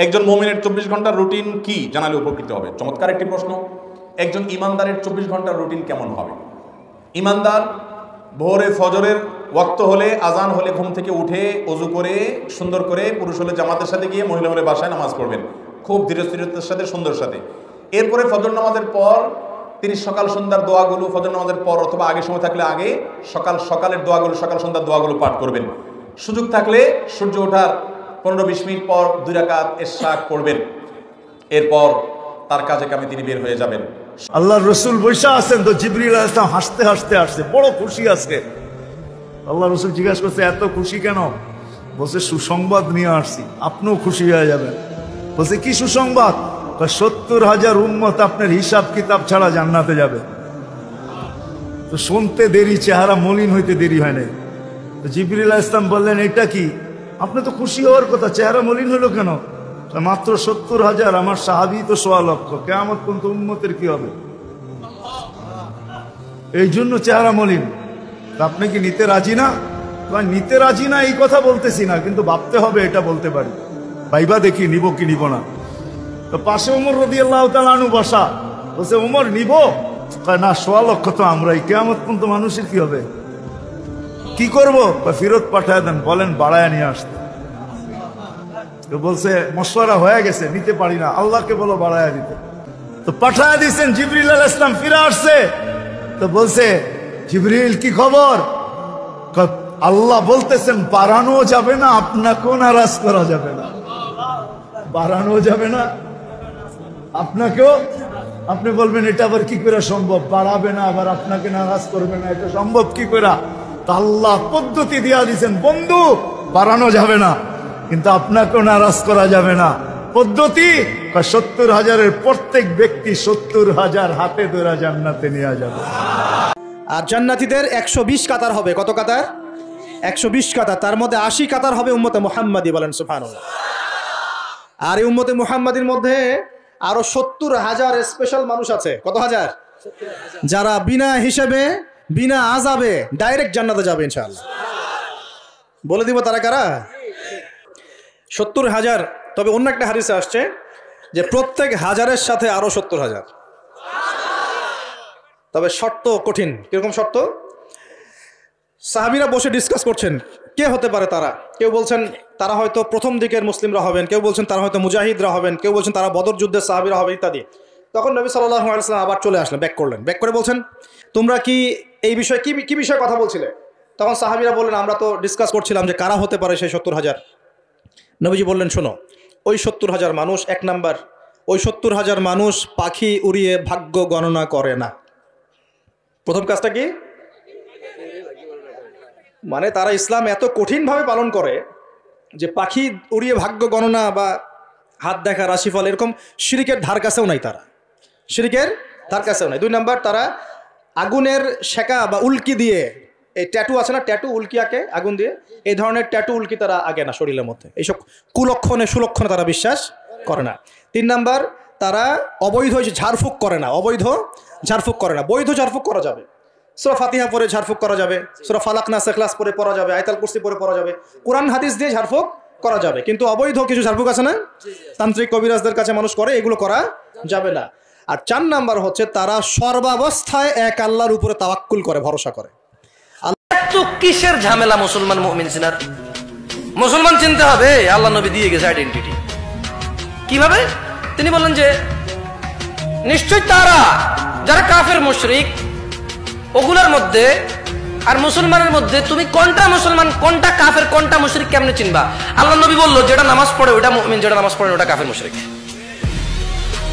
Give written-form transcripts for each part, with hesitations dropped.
একজন মুমিনের 24 ঘন্টার রুটিন কি জানালে উপকৃত হবে? চমৎকার একটি প্রশ্ন। একজন ইমানদারের 24 ঘন্টার রুটিন কেমন হবে? ইমানদার ভোরে ফজরের ওয়াক্ত হলে, আজান হলে ঘুম থেকে উঠে অজু করে সুন্দর করে, পুরুষ হলে জামাতের সাথে গিয়ে, মহিলা হলে বাসায় নামাজ পড়বেন খুব ধীরস্থিরতার সাথে, সুন্দর সাথে। এরপরে ফজর নামাজের পর তিনি সকাল সন্ধ্যার দোয়াগুলো, ফজর নামাজের পর অথবা আগে সময় থাকলে আগে সকালের দোয়াগুলো, সকাল সন্ধ্যার দোয়াগুলো পাঠ করবেন। সুযোগ থাকলে সূর্য ওঠার 15-20 মিনিট পর 2 রাকাত ইশরাক পড়বেন। এরপর তার কাজে কামে তিনি বের হয়ে যাবেন। আল্লাহর রাসূল বৈশা আছেন, তো জিবরিল আলাইহিস সালাম হাসতে হাসতে আসছে, বড় খুশি আছে। আল্লাহ রাসূল জিজ্ঞাসা করছে, এত খুশি কেন? বলছে, সুসংবাদ নিয়ে আসছি, আপনিও খুশি হয়ে যাবেন। বলছে, কি সুসংবাদ? 70,000 উম্মত আপনার হিসাব কিতাব ছাড়া জান্নাতে যাবে। তো শুনতে দেরি, চেহারা মলিন হইতে দেরি হয় নাই। তো জিবরিল আলাইহিস সালাম বললেন, এটা কি? আপনি তো খুশি হওয়ার কথা, চেহারা মলিন হলো কেন? মাত্র 70,000, আমার সাহাবী তো 1.25 লক্ষ, কিয়ামত পর্যন্ত উম্মতের কি হবে? এই জন্য চেহারা মলিন। আপনি কি নিতে রাজি না? নিতে রাজি না এই কথা বলতেছি না, কিন্তু ভাবতে হবে, এটা বলতে পারি। ভাইবা দেখি নিব কি নিব না। তো পাশে ওমর রাদিয়াল্লাহু তাআলা আনহু বসা। বলছে, ওমর নিব? না, 1.25 লক্ষ তো আমরাই, কিয়ামত পর্যন্ত মানুষের কি হবে? কি করবো? ফেরত পাঠায় দেন, বলেন বাড়ায় নিয়ে আসতে। তো বলছে, মশওয়ারা হয়ে গেছে, নিতে পারি না, আল্লাহকে বলো বাড়ায় দিতে। তো পাঠায় দিয়েছেন। জিবরিল আলাইহিস সালাম ফিরে আসছে। তো বলছে, জিবরিল কি খবর? আল্লাহ বলতেছেন বাড়ানো যাবে না, আপনাকেও নারাজ করা যাবে না। বাড়ানো যাবে না, আপনাকেও। আপনি বলবেন, এটা আবার কি করে সম্ভব? বাড়াবে না আবার আপনাকে নারাজ করবে না, এটা সম্ভব কি করে? আল্লাহ পদ্ধতি দিয়া দিয়েছেন, বন্ধু বাড়ানো যাবে না, কিন্তু আপনাকেও নারাজ করা যাবে না। পদ্ধতি 70,000-এর প্রত্যেক ব্যক্তি 70,000 হাতে ধরে জান্নাতে নিয়ে যাবে। আর জান্নাতীদের 120 কাতার হবে। কত কাতার? 120 কাতার। তার মধ্যে 80 কাতার হবে উম্মতে মুহাম্মাদি। বলেন সুবহানাল্লাহ। আর এই উম্মতে মুহাম্মাদির মধ্যে আরো 70,000 স্পেশাল মানুষ আছে। কত হাজার? যারা বিনা হিসেবে, বিনা আযাবে ডাইরেক্ট জান্নাতে যাবে ইনশাআল্লাহ। বলে দিব তারা কারা? 70,000। তবে অন্য একটা হাদিসে আসছে যে প্রত্যেক হাজারের সাথে আরো 70,000। তবে শর্ত কঠিন। কিরকম শর্ত? সাহাবীরা বসে ডিসকাস করছেন কে হতে পারে তারা। কেউ বলছেন তারা হয়তো প্রথম দিকের মুসলিমরা হবেন, কেউ বলছেন তারা হয়তো মুজাহিদরা হবেন, কেউ বলছেন তারা বদর যুদ্ধের সাহাবীরা হবে ইত্যাদি। তখন নবী সাল্লাল্লাহু আলাইহি ওয়াসাল্লাম আবার চলে আসলেন, ব্যাক করলেন। ব্যাক করে বলছেন, তোমরা কি এই বিষয়ে কি বিষয়ে কথা বলছিলে? তখন সাহাবীরা বললেন, আমরা তো ডিসকাস করছিলাম যে কারা হতে পারে সেই 70,000। নবীজি বললেন, শোনো, ওই 70,000 মানুষ, 1 নাম্বার, ওই 70,000 মানুষ পাখি উড়িয়ে ভাগ্য গণনা করে না। প্রথম কাজটা কি? মানে তারা ইসলাম এত কঠিনভাবে পালন করে যে পাখি উড়িয়ে ভাগ্য গণনা বা হাত দেখা, রাশিফল, এরকম শিরিকের ধার কাছেও নাই তারা। শিরিকের ধার কাছেও নাই। 2 নাম্বার, তারা আগুনের শেকা বা উল্কি দিয়ে, এই ট্যাটু আছে না, ট্যাটু উল্কি আঁকে আগুন দিয়ে, এই ধরনের ট্যাটু উল্কি তারা আগে না শরীরের মধ্যে। এইসব কুলক্ষণে সুলক্ষণে তারা বিশ্বাস করে না। 3 নাম্বার, তারা অবৈধ ঝাড়ফুঁক করে না। অবৈধ ঝাড়ফুঁক করে না। বৈধ ঝাড়ফুঁক করা যাবে। সূরা ফাতিহা পড়ে ঝাড়ফুঁক করা যাবে, সূরা ফালাক নাস ইখলাস পড়ে পড়া যাবে, আয়াতুল কুরসি পড়ে পড়া যাবে, কোরআন হাদিস দিয়ে ঝাড়ফুঁক করা যাবে। কিন্তু অবৈধ কিছু ঝাড়ফুঁক আছে না, তান্ত্রিক কবিরাজদের কাছে মানুষ করে, এগুলো করা যাবে না। আর 4 নাম্বার হচ্ছে তারা সর্বাবস্থায় এক আল্লাহর উপরে তাওয়াক্কুল করে, ভরসা করে। তো কিসের ঝামেলা মুসলমান মুমিন চিনার? মুসলমান চিনতে হবে, আল্লাহ নবী দিয়ে গেছে আইডেন্টিটি। কিভাবে? তিনি বললেন যে নিশ্চয় তারা যারা কাফের মুশরিক, ওগুলোর মধ্যে আর মুসলমানের মধ্যে তুমি কোনটা মুসলমান, কোনটা কাফের, কোনটা মুশরিক কেমনে চিনবা? আল্লাহ নবী বললো, যেটা নামাজ পড়ে ওটা মুমিন, যেটা নামাজ পড়ে ওটা কাফের মুশরিক।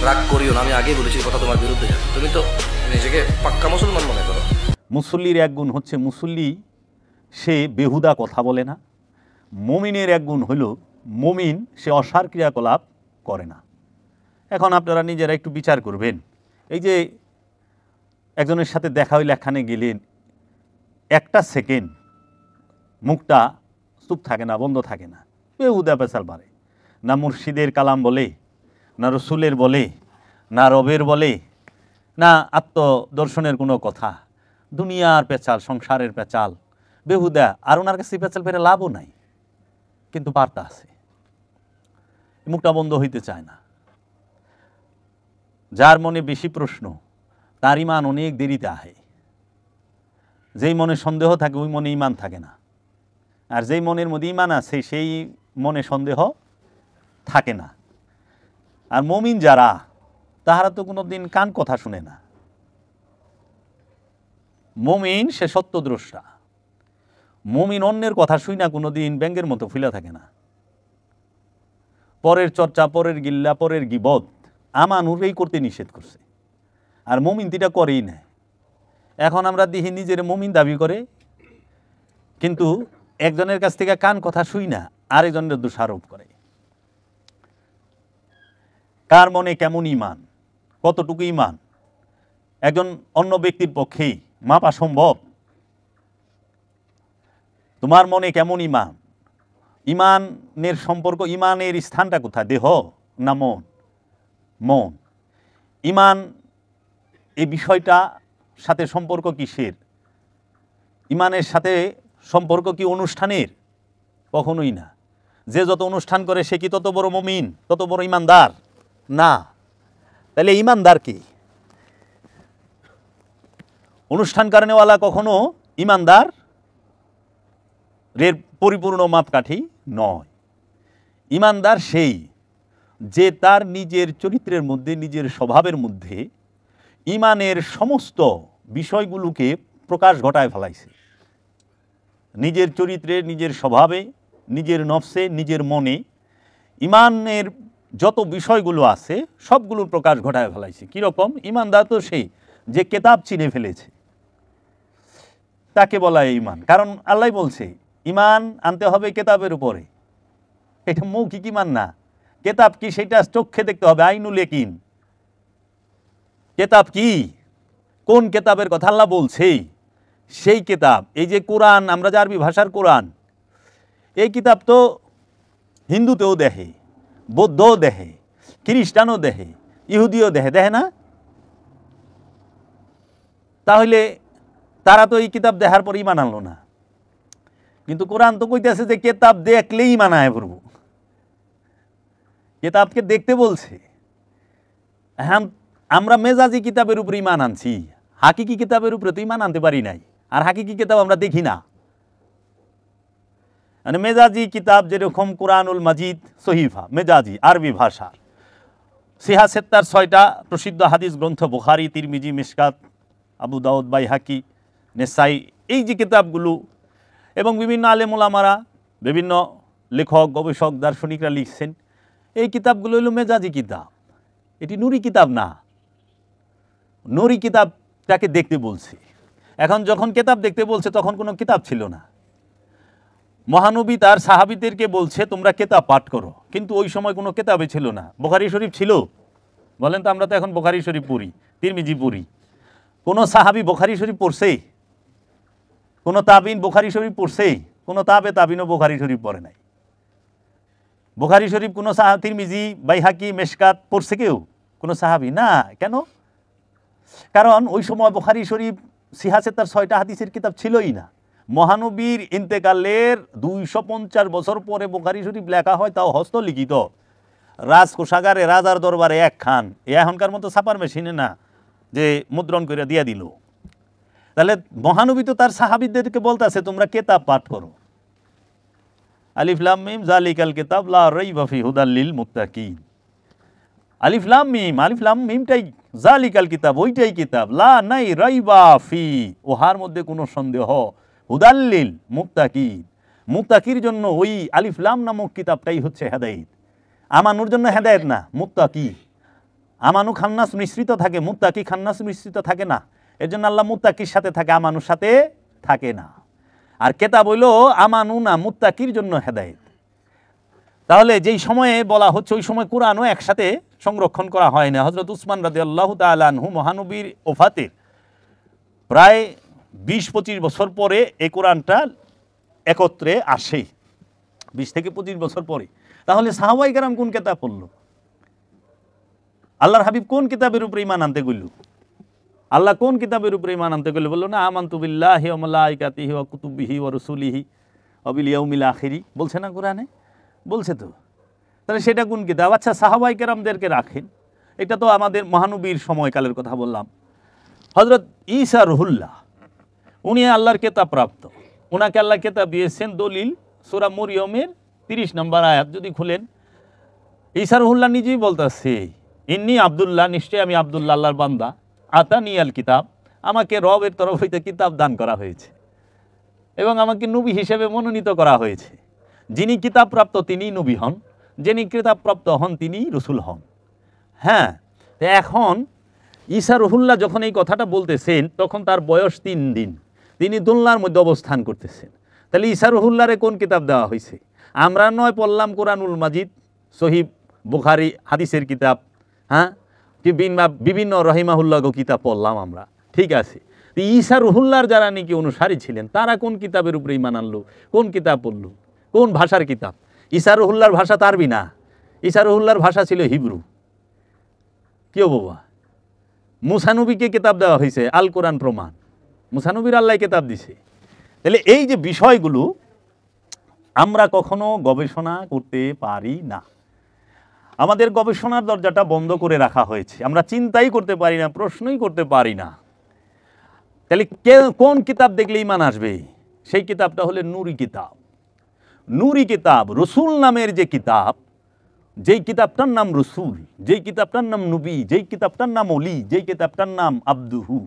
রাগ করিও না, আমি আগেই বলেছি কথা তোমার বিরুদ্ধে। তুমি তো নিজেকে পাক্কা মুসলমান মনে করো। মুসল্লির এক গুণ হচ্ছে মুসল্লি সে বেহুদা কথা বলে না। মুমিনের এক গুণ হলো মুমিন সে অসার ক্রিয়াকলাপ করে না। এখন আপনারা নিজেরা একটু বিচার করবেন। এই যে একজনের সাথে দেখা হইলে একখানে গেলেন, 1টা সেকেন্ড মুখটা চুপ থাকে না, বন্ধ থাকে না, বেহুদা পেশাল পারে। না মুর্শিদের কালাম বলে, না রসুলের বলে, না রবের বলে, না আত্মদর্শনের কোনো কথা। দুনিয়ার পেঁচাল, সংসারের পেঁচাল, বেহুদা। আর ওনার কাছে পেঁচাল পেরে লাভও নাই, কিন্তু বার্তা আছে। মুখটা বন্ধ হইতে চায় না। যার মনে বেশি প্রশ্ন তার ইমান অনেক দেরিতে আহে। যেই মনে সন্দেহ থাকে ওই মনে ইমান থাকে না, আর যেই মনের মধ্যে ইমান আছে সেই মনে সন্দেহ থাকে না। আর মুমিন যারা, তাহারা তো কোনোদিন কান কথা শুনে না। মুমিন সে সত্যদ্রষ্টা। মুমিন অন্যের কথা শুই না কোনোদিন ব্যাঙের মতো ফুলা থাকে না। পরের চর্চা, পরের গিল্লা, পরের গিবত আমানুরেই করতে নিষেধ করছে, আর মুমিন তিটা করেই না। এখন আমরা দেখি নিজের মুমিন দাবি করে, কিন্তু একজনের কাছ থেকে কান কথা শুই না, আরেকজনের দোষারোপ করে। কার মনে কেমন ইমান, কতটুকু ইমান একজন অন্য ব্যক্তির পক্ষেই মাপা সম্ভব? তোমার মনে কেমন ইমান, ইমানের সম্পর্ক, ইমানের স্থানটা কোথায়, দেহ না মন? মন। ইমান এই বিষয়টা সাথে সম্পর্ক কিসের? ইমানের সাথে সম্পর্ক কি অনুষ্ঠানের? কখনোই না। যে যত অনুষ্ঠান করে সে কি তত বড় মুমিন, তত বড় ইমানদার? না। তাহলে ইমানদার কি? অনুষ্ঠান কারণেওয়ালা কখনো ইমানদার এর পরিপূর্ণ মাপকাঠি নয়। ইমানদার সেই যে তার নিজের চরিত্রের মধ্যে, নিজের স্বভাবের মধ্যে ইমানের সমস্ত বিষয়গুলোকে প্রকাশ ঘটায় ফেলাইছে। নিজের চরিত্রে, নিজের স্বভাবে, নিজের নফসে, নিজের মনে ইমানের যত বিষয়গুলো আছে সবগুলোর প্রকাশ ঘটায় ফেলাইছে। কীরকম? ইমানদার তো সেই যে কেতাব চিনে ফেলেছে, তাকে বলা ইমান। কারণ আল্লাহ বলছে ইমান আনতে হবে কেতাবের উপরে। এটা মৌখিক ইমান না। কেতাব কি সেটা চোখে দেখতে হবে, আইনুল ইয়াকিন। কেতাব কি, কোন কেতাবের কথা আল্লাহ বলছে, সেই কেতাব। এই যে কোরআন, আমরা যে আরবি ভাষার কোরআন, এই কিতাব তো হিন্দুতেও দেখে, বৌদ্ধও দেখে, খ্রিস্টানও দেখে, ইহুদিও দেখে, দেখে না? তাহলে তারা তো এই কিতাব দেখার পর ইমান আনলো না। কিন্তু কোরআন তো কইতেছে যে কেতাব দেখলেই ইমান আয় পড়ব। কেতাবকে দেখতে বলছে। হ্যাঁ, আমরা মেজাজি কিতাবের উপরে ইমান আনছি, হাকিকি কিতাবের উপরে তো ইমান আনতে পারি নাই। আর হাকিকি কিতাব আমরা দেখি না। মানে মেজাজি কিতাব যেরকম কোরআনুল মাজিদ সহিফা, মেজাজি আরবি ভাষার, সিহাসেত্তার 6টা প্রসিদ্ধ হাদিস গ্রন্থ, বুখারী, তিরমিজি, মিশকাত, আবু দাউদ, বাইহাকি, নেসাই, এই যে কিতাবগুলো, এবং বিভিন্ন আলেম ওলামারা, বিভিন্ন লেখক, গবেষক, দার্শনিকরা লিখছেন, এই কিতাবগুলো হলো মেজাজি কিতাব। এটি নুরি কিতাব না। নুরি কিতাবটাকে দেখতে বলছে। এখন যখন কিতাব দেখতে বলছে তখন কোনো কিতাব ছিল না। মহানবী তার সাহাবীদেরকে বলছে তোমরা কিতাব পাঠ করো, কিন্তু ওই সময় কোনো কিতাবে ছিল না। বুখারী শরীফ ছিল? বলেন তো, আমরা তো এখন বুখারী শরীফ পড়ি, তিরমিজি পড়ি। কোনো সাহাবী বুখারী শরীফ পড়ছে? কোনো তাবিন বুখারী শরীফ পড়ছে? কোনো তাবিনও বুখারী শরীফ পড়ে নাই। বুখারী শরীফ কোনো তিরমিজি, বাইহাকি, মেশকাত পড়ছে কেউ? কোনো সাহাবী না। কেন? কারণ ওই সময় বুখারী শরীফ, সিহাসেত্তার 6টা হাদিসের কিতাব ছিলই না। মহানবীর ইন্তেকালের 250 বছর পরে বুখারী শরীফ লেখা হয়, তাও হস্তলিখিত, রাজকোষাগারে, রাজার দরবারে একখান। এখনকার মতো ছাপার মেশিনে না যে মুদ্রণ করে দিয়া দিল। তাহলে মহানবী তো তার সাহাবীদেরকে বলতেছে তোমরা কিতাব পাঠ করো। আলিফ লাম মিম যালিকাল কিতাব লা রাইবা ফি হুদাল লিল মুত্তাকিন। আলিফ লাম মিম, আলিফ লাম মিমটাই যালিকাল কিতাব, ওইটাই কিতাব, লা নাই রাইবা ফি, ওহার মধ্যে কোনো সন্দেহ, হুদাল লিল মুত্তাকিন, মুত্তাকির জন্য ওই আলিফ লাম নামক কিতাবটাই হচ্ছে হেদায়েত। আমানুর জন্য হেদায়েত না, মুত্তাকি। আমানু খান্নাস মিশ্রিত থাকে, মুত্তাকি খান্নাস মিশ্রিত থাকে না। এর জন্য আল্লাহ মুত্তাকির সাথে থাকে, আমানুর সাথে থাকে না। আর কেতাব হইল আমানু না, মুত্তাকির জন্য হেদায়েত। তাহলে যেই সময়ে বলা হচ্ছে ওই সময় কোরআনও একসাথে সংরক্ষণ করা হয় না। হযরত উসমান রাদিয়াল্লাহু তাআলা আনহু মহানবীর ওফাতের প্রায় 20-25 বছর পরে এই কোরআনটা একত্রে আসে, 20 থেকে 25 বছর পরে। তাহলে সাহাবায়ে কেরাম কোন কিতাব পড়ল? আল্লাহর হাবিব কোন কিতাবের উপরে ঈমান আনতে গেল? আল্লাহ কোন কিতাবের উপরে ঈমান আনতে গেল? বলল না আমানতু বিল্লাহি ওয়া মালাইকাতিহি ওয়া কুতুবিহি ওয়া রুসুলিহি ওয়া বিল ইয়াউমিল আখিরি, বলছে না কোরআনে? বলছে তো। তাহলে সেটা কোন কিতাব? আচ্ছা, সাহাবাই কেরামদেরকে রাখেন, এটা তো আমাদের মহানবীর সময়কালের কথা বললাম। হজরত ঈসা রুহুল্লাহ, উনি আল্লাহর কেতাব প্রাপ্ত, ওনাকে আল্লাহ কেতাব দিয়েছেন। দলিল সূরা মরিয়মের 30 নম্বর আয়াত যদি খুলেন, ঈসা রুহুল্লাহ নিজেই বলতেছে, ইন্নি আব্দুল্লাহ, নিশ্চয়ই আমি আব্দুল্লাহ, আল্লাহর বান্দা। আতানি আল কিতাব, আমাকে রবের তরফ হইতে কিতাব দান করা হয়েছে এবং আমাকে নবী হিসেবে মনোনীত করা হয়েছে। যিনি কিতাব প্রাপ্ত তিনিই নবী হন, যিনি কিতাব প্রাপ্ত হন তিনিই রসুল হন। হ্যাঁ, তো এখন ঈসা রুহুল্লাহ যখন এই কথাটা বলতেছেন তখন তার বয়স 3 দিন, তিনি দোলনার মধ্যে অবস্থান করতেছেন। তাহলে ঈসা রুহুল্লাহরে কোন কিতাব দেওয়া হয়েছে? আমরা নয় পড়লাম কোরআনুল মাজিদ, সহিহ বুখারী হাদিসের কিতাব, হ্যাঁ, বিভিন্ন রহিমাহুল্লাহ কিতাব পড়লাম আমরা, ঠিক আছে। তো ঈসা রুহুল্লাহর যারা নাকি অনুসারী ছিলেন তারা কোন কিতাবের উপরে ঈমান আনলো, কোন কিতাব পড়লো, কোন ভাষার কিতাব? ঈসা রুহুল্লাহর ভাষা তারবি না, ঈসা রুহুল্লাহর ভাষা ছিল হিব্রু। কেউ বাবা, মুসা নবীকে কিতাব দেওয়া হয়েছে, আল কোরআন প্রমাণ, মুসা নবীর আল্লাহ কিতাব দিছে। তাহলে এই যে বিষয়গুলো আমরা কখনো গবেষণা করতে পারি না, আমাদের গবেষণার দরজাটা বন্ধ করে রাখা হয়েছে, আমরা চিন্তাই করতে পারি না, প্রশ্নই করতে পারি না। তাহলে কোন কিতাব দেখলে ঈমান আসবে? সেই কিতাবটা হলো নূরি কিতাব। নূরি কিতাব, রসুল নামের যে কিতাব, যেই কিতাবটার নাম রসুল, যেই কিতাবটার নাম নবী, যেই কিতাবটার নাম অলি, যেই কিতাবটার নাম আব্দুহু,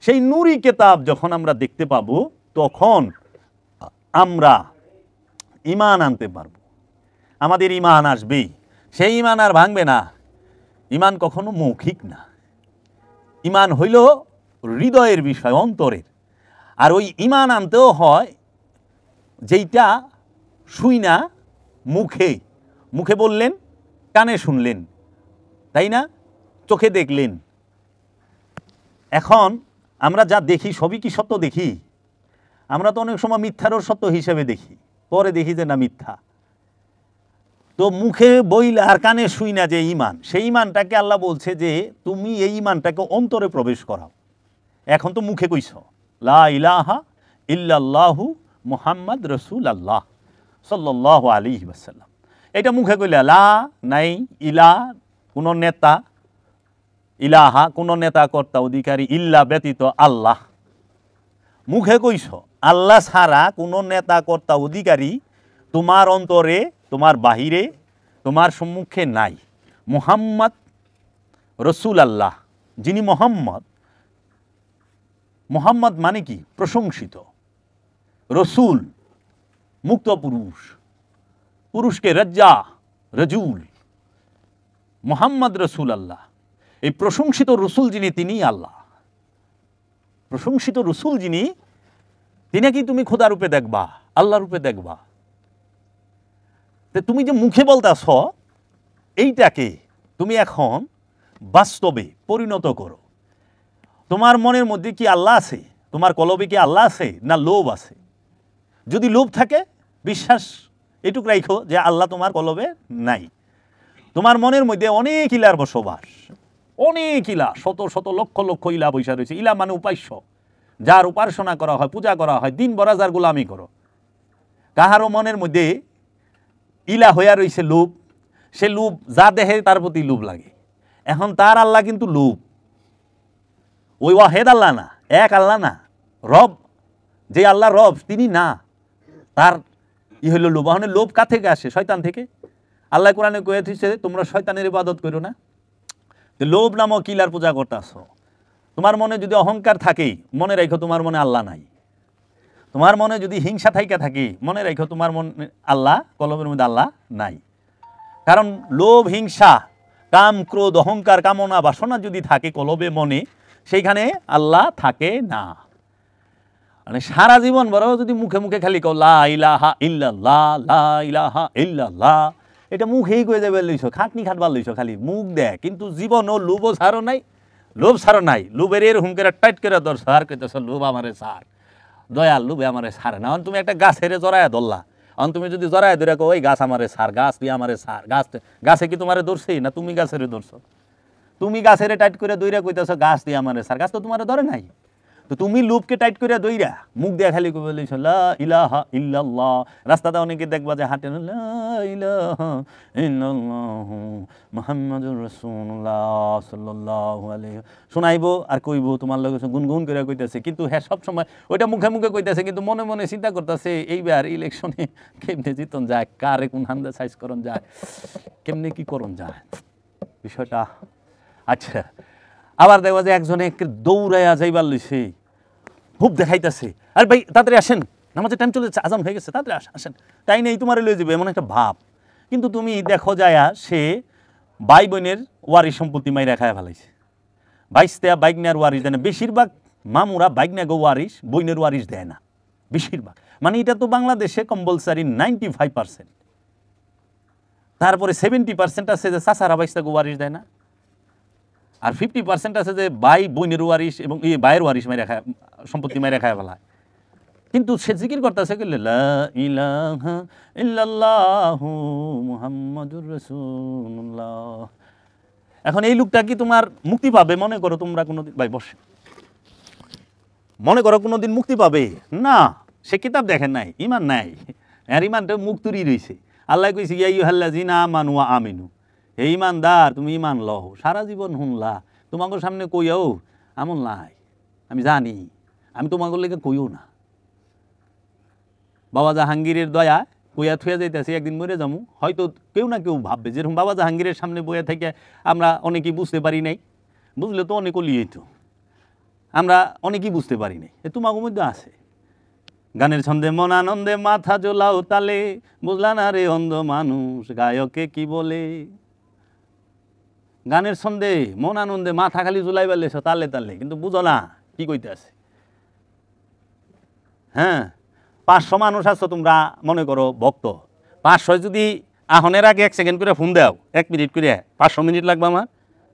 সেই নূরি কিতাব যখন আমরা দেখতে পাবো তখন আমরা ঈমান আনতে পারবো, আমাদের ঈমান আসবেই। সেই ঈমান আর ভাঙবে না। ঈমান কখনো মৌখিক না, ঈমান হইল হৃদয়ের বিষয়, অন্তরের। আর ওই ঈমান আনতেও হয় যেইটা শুই না, মুখে মুখে বললেন, কানে শুনলেন, তাই না, চোখে দেখলেন। এখন আমরা যা দেখি সবই কি সত্য দেখি? আমরা তো অনেক সময় মিথ্যারও সত্য হিসেবে দেখি, পরে দেখি যে না মিথ্যা। তো মুখে বইলা আর কানে শুই না যে ঈমান, সেই ঈমানটাকে আল্লাহ বলছে যে তুমি এই ঈমানটাকে অন্তরে প্রবেশ করাও। এখন তো মুখে কইছ লা ইলাহা ইল্লাল্লাহু মুহাম্মদ রাসূলুল্লাহ সাল্লাল্লাহু আলাইহি ওয়াসাল্লাম, এটা মুখে কইলা, লা নাই ইলা কোনো নেতা, ইলাহা কোনো নেতা কর্তা অধিকারী, ইল্লা ব্যতীত আল্লাহ। মুখে কইছ আল্লাহ ছাড়া কোনো নেতা কর্তা অধিকারী তোমার অন্তরে, তোমার বাহিরে, তোমার সম্মুখে নাই। মুহাম্মদ রসুল আল্লাহ, যিনি মোহাম্মদ, মোহাম্মদ মানে কি? প্রশংসিত। রসুল মুক্ত পুরুষ, পুরুষকে রজ্জা, রজুল। মোহাম্মদ রসুল আল্লাহ, এই প্রশংসিত রসুল যিনি তিনি আল্লাহ। প্রশংসিত রসুল যিনি, তিনি কি তুমি খোদা রূপে দেখবা, আল্লাহ রূপে দেখবা। তুমি যে মুখে বলতেছ এইটাকে তুমি এখন বাস্তবে পরিণত করো। তোমার মনের মধ্যে কি আল্লাহ আছে? তোমার কলবে কি আল্লাহ আছে না লোভ আছে? যদি লোভ থাকে বিশ্বাস এটুক রাখো যে আল্লাহ তোমার কলবে নাই। তোমার মনের মধ্যে অনেক ইলার বসবাস, অনেক ইলা, শত শত লক্ষ লক্ষ ইলা বৈশা রয়েছে। ইলা মানে উপাস্য, যার উপাসনা করা হয়, পূজা করা হয়, দিন ভরা যার গোলামি করো। কাহারও মনের মধ্যে ইলা হইয়া রয়েছে লোভ, সে লোভ যা দেখে তার প্রতি লোভ লাগে। এখন তার আল্লাহ কিন্তু লোভ, ওই ওয়াহেদ আল্লাহ না, এক আল্লাহ না, রব যে আল্লাহ রব তিনি না, তার হইল লোভ। এখন লোভ কা থেকে আসে? শয়তান থেকে। আল্লাহ কোরআনে কয়ে দিচ্ছে তোমরা শয়তানের ইবাদত করো না। লোভ নামক ইলার পূজা করতেছ। তোমার মনে যদি অহংকার থাকে মনে রাখো তোমার মনে আল্লাহ নাই। তোমার মনে যদি হিংসা থাইকা থাকে মনে রাখো তোমার মনে আল্লাহ, কলবের মধ্যে আল্লাহ নাই। কারণ লোভ, হিংসা, কাম, ক্রোধ, অহংকার, কামনা, বাসনা যদি থাকে কলবে, মনে, সেইখানে আল্লাহ থাকে না। মানে সারা জীবন বড় যদি মুখে মুখে খালি কও লা ইলাহা ইল্লাল্লাহ, লা ইলাহা ইল্লাল্লাহ, এটা মুখেই কয়ে যাবে লইছো, খাটনি খাটবার লইছো, খালি মুখ দেয়, কিন্তু জীবনও লোভও ছাড়ো নাই, লোভ ছাড়ো নাই। লোভের এরকম করে টাইট করে ধর সার কইতেছ লোভ আমারে সার, দয়াল লোভে আমারে সারে না। তুমি একটা গাছের জড়ায় ধরলা, তুমি যদি জড়ায় ধরে কো ওই গাছ আমারে সার, গাছ দিয়ে আমারে সার, গাছে কি তোমারে ধরছেই না তুমি গাছের ধরছো? তুমি গাছের টাইট করে দইরা কইতেছ গাছ দিয়ে আমারে সার, গাছ তো তোমারে ধরে নাই। তো তুমি লুপকে টাইট করে দইরা মুখ দিয়া খালি করে বলিস লা ইলাহা ইল্লাল্লাহ। রাস্তাতে অনেকে দেখবা যে হাঁটে লা ইলাহা ইল্লাল্লাহু মুহাম্মাদুর রাসূলুল্লাহ সাল্লাল্লাহু আলাইহি শোনাইবো আর কইবো তোমার লগে গুনগুন করে কইতাছে, কিন্তু হ্যাঁ সব সময় ওইটা মুখে মুখে কইতাছে, কিন্তু মনে মনে চিন্তা করতেছে এইবার ইলেকশনে কেমনে জিতন যায়, কারে কোন হান্দা সাইজ করন যায়, কেমনে কি করন যায় বিষয়টা। আচ্ছা, আবার দেখবা যে একজনে দৌড়াইয়া যাইবার লইছে, খুব দেখাইতেছে, আর ভাই তাড়াতাড়ি আসেন, নামাজের টাইম চলে যাচ্ছে, আজান হয়ে গেছে, তাড়াতাড়ি আসেন, তাই নেই তোমার লয়ে যাবে, এমন একটা ভাব। কিন্তু তুমি দেখো যায়া সে ভাই বোনের ওয়ারিশ সম্পত্তি মাইরা খায়া ফেলাইছে। বাইশটা বাইক নেওয়ার ওয়ারিশ দেয় না, বেশিরভাগ মামুরা বাইক নেগো ওয়ারিশ, বইনের ওয়ারিশ দেয় না বেশিরভাগ। মানে এটা তো বাংলাদেশে কম্পালসারি 95%। তারপরে 70% আছে যে চাচারা বাইশটা গো ওয়ারিশ দেয় না, আর 50% আছে যে ভাই বোনের ওয়ারিশ এবং এই ভাইয়ের ওয়ারিশ মাইরা খায়, সম্পত্তি মাইরা খায় ফেলায়। কিন্তু সে জিকির করতেছে লা ইলাহা ইল্লাল্লাহু মুহাম্মাদুর রাসূলুল্লাহ। এখন এই লোকটা কি তোমার মুক্তি পাবে? মনে করো তোমরা কোনোদিন, ভাই বসে, মনে করো কোনোদিন মুক্তি পাবে না, সে কিতাব দেখেন নাই, ইমান নাই, আর ইমানটা মুখ তুরি রয়েছে। আল্লাহ কইছে ইয়া আইয়ুহাল্লাযিনা আমানু ওয়া আমিনু, হে ইমানদার তুমি ইমান লও, সারা জীবন শুনলা, তোমাকে সামনে কইও আমল নাই, আমি জানি, আমি তোমাকে লেগে কইও না। বাবা জাহাঙ্গীরের দয়া কইয়া থুয়া যাইতেছি, একদিন মরে যাবো, হয়তো কেউ না কেউ ভাববে যেরকম বাবা জাহাঙ্গীরের সামনে বইয়া থেকে আমরা অনেকেই বুঝতে পারি নাই, বুঝলে তো অনেক অলিয়ে তো আমরা অনেকেই বুঝতে পারি নাই, এ তোমার মধ্যে আছে। গানের ছন্দে মন আনন্দে মাথা জোলাও তালে, বুঝলা না রে অন্ধ মানুষ গায়কে কি বলে। গানের ছন্দে মন আনন্দে মাথা খালি জোলাই বেলেছ তালে তালে, কিন্তু বুঝো না কি কইতে আছে। হ্যাঁ, 500 মানুষ আছো তোমরা, মনে করো ভক্ত, 500 যদি আহনের আগে 1 সেকেন্ড করে ফোন দাও, 1 মিনিট করে, 500 মিনিট লাগবে আমার,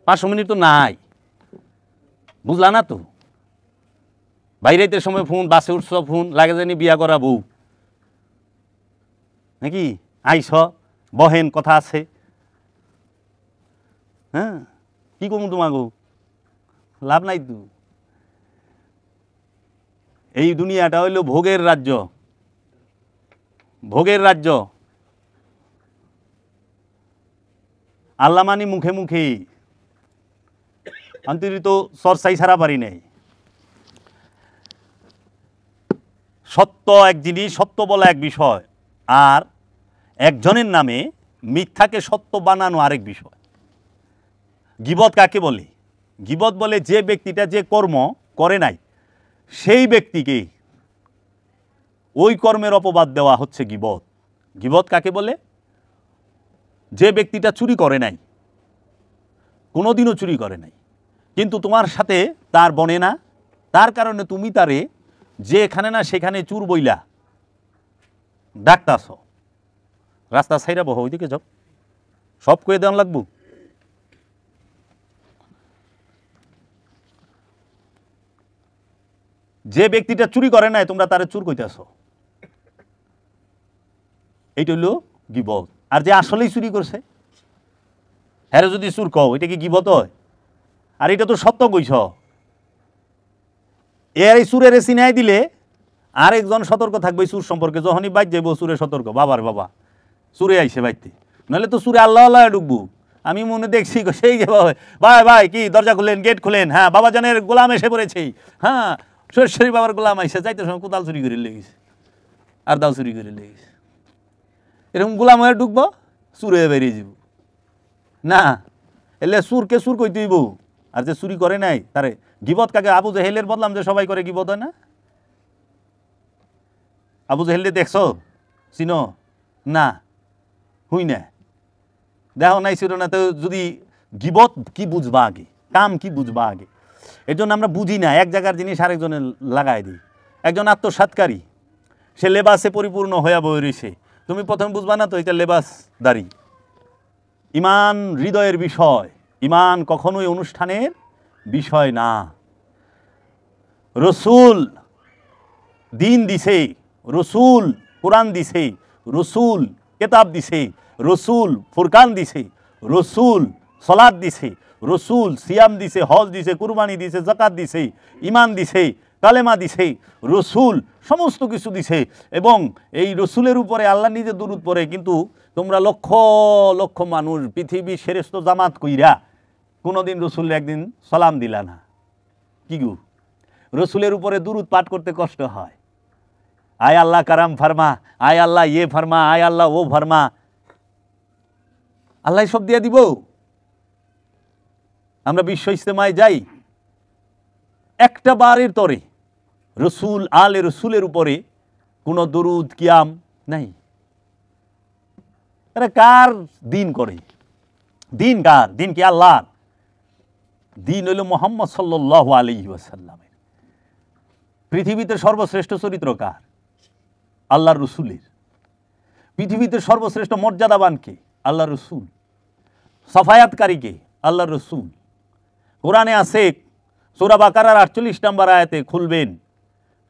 500 মিনিট তো নাই, বুঝলা না তো। বাইরেতে সময় ফোন, বাসে উঠছ ফোন, লাগে জানি বিয়া করা বউ নাকি, আইস বহেন কথা আছে। হ্যাঁ, কি কমু তোমাকে, লাভ নাই তো। এই দুনিয়াটা হইল ভোগের রাজ্য, ভোগের রাজ্য। আল্লাহ মানি মুখে মুখে, অন্তরিত চর্চাই ছাড়া পারি নাই। সত্য এক জিনিস, সত্য বলা এক বিষয়, আর একজনের নামে মিথ্যাকে সত্য বানানো আরেক বিষয়। গীবত কাকে বলে? গীবত বলে যে ব্যক্তিটা যে কর্ম করে নাই সেই ব্যক্তিকে ওই কর্মের অপবাদ দেওয়া হচ্ছে গীবত। গীবত কাকে বলে? যে ব্যক্তিটা চুরি করে নাই, কোনোদিনও চুরি করে নাই, কিন্তু তোমার সাথে তার বনে না, তার কারণে তুমি তারে যেখানে না সেখানে চুর বইলা ডাকতাছ। রাস্তা ছাইরা বহ, ওইদিকে যাও, সব কয়ে দেওয়া লাগবো। যে ব্যক্তিটা চুরি করে নাই তোমরা তারে চুর কইতেছ, এইটা হইল গীবত। আর যে আসলেই চুরি করছে হ্যাঁ যদি চুর কও, এটা কি গীবত হয়? আর এটা তো সত্য কইছ। এই চুরের চিনাই দিলে আরেকজন সতর্ক থাকবে চুর সম্পর্কে, যখনই বাইর যাইব চুরে সতর্ক, বাবার বাবা চুরে আইসে বাইতে, নাহলে তো চুরে আল্লাহ আল্লাহ ঢুকবো। আমি মনে দেখছি সেই যে ভাই ভাই কি দরজা খুলেন, গেট খুলেন, হ্যাঁ বাবাজানের গোলাম এসে পড়েছে, হ্যাঁ সরস্বরী বাবার গোলাম আইসে, যাইতে সময় কোদাল চুরি করে লেগেছে আর দাও চুরি করে লেগেছে। এরকম গোলাম হয়ে ঢুকবো, চুরে বেরিয়ে যাব না, এলে চুরকে চুর কই তুইব। আর যে চুরি করে নাই তারে গীবত কাকে? আবু জেহেলের বদলাম যে সবাই করে গীবত হয় না? আবু জেহেলকে দেখছো, চিনো না? হুই না, দেখো নাই ছিল না। তো যদি গীবত কি বুঝবা আগে, কাম কি বুঝবা আগে, এর জন্য আমরা বুঝি না, এক জায়গার জিনিস আরেকজনে লাগাই দিই। একজন আত্মসাৎকারী, সে লেবাসে পরিপূর্ণ হইয়া বই রয়েছে, তুমি প্রথমে বুঝবা না তো এটা লেবাসদারি। ইমান হৃদয়ের বিষয়, ইমান কখনোই অনুষ্ঠানের বিষয় না। রসুল দিন দিছে, রসুল কোরআন দিছে, রসুল কেতাব দিছে, রসুল ফুরকান দিছে, রসুল সলাদ দিছে, রসুল সিয়াম দিছে, হজ দিছে, কুরবানি দিছে, যাকাত দিছে, ইমান দিছে, কালেমা দিছে, রসুল সমস্ত কিছু দিছে, এবং এই রসুলের উপরে আল্লাহ নিজে দুরূদ পড়ে। কিন্তু তোমরা লক্ষ লক্ষ মানুষ পৃথিবী শ্রেষ্ঠ জামাত কইরা কোনোদিন রসুল একদিন সালাম দিলা না। কি গো, রসুলের উপরে দুরূদ পাঠ করতে কষ্ট হয়। আয় আল্লাহ কারাম ফারমা, আয় আল্লাহ ইয়ে ফারমা, আয় আল্লাহ ও ফারমা, আল্লাহ সব দিয়ে দিব। আমরা বিশ্ব ইজতেমায় যাই, একটা বারের তরে রসুল আলে রসুলের উপরে কোনো দরুদ কিয়াম নাই। এরা কার দিন করে? দিন কার? দিন কি আল্লাহর? দিন হইল মুহাম্মদ সাল্লাল্লাহু আলাইহি ওয়াসাল্লামের। পৃথিবীতে সর্বশ্রেষ্ঠ চরিত্র কার? আল্লাহর রসুলের। পৃথিবীতে সর্বশ্রেষ্ঠ মর্যাদাবান কে? আল্লাহর রসুল। সাফায়াতকারী কে? আল্লাহর রসুল। কোরআনে আছে, সূরা বাকারার 48 নম্বর আয়াতে খুলবেন,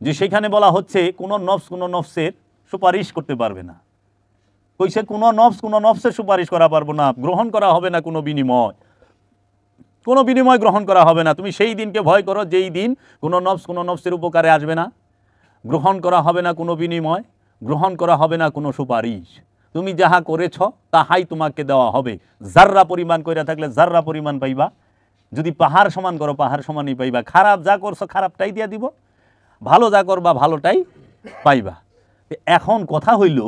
যে সেখানে বলা হচ্ছে কোনো নফসের সুপারিশ করতে পারবে না। কইছে কোনো নফসের সুপারিশ করা পারবো না, গ্রহণ করা হবে না কোনো বিনিময় গ্রহণ করা হবে না। তুমি সেই দিনকে ভয় করো যেই দিন কোনো নফসের উপকারে আসবে না, গ্রহণ করা হবে না কোনো বিনিময়, গ্রহণ করা হবে না কোনো সুপারিশ। তুমি যাহা করেছ তাহাই তোমাকে দেওয়া হবে। জাররা পরিমাণ কইরা থাকলে জাররা পরিমাণ পাইবা, যদি পাহাড় সমান করো পাহাড় সমানই পাইবা। খারাপ যা করছো খারাপটাই দিয়া দিব, ভালো যা করবা ভালোটাই পাইবা। এখন কথা হইল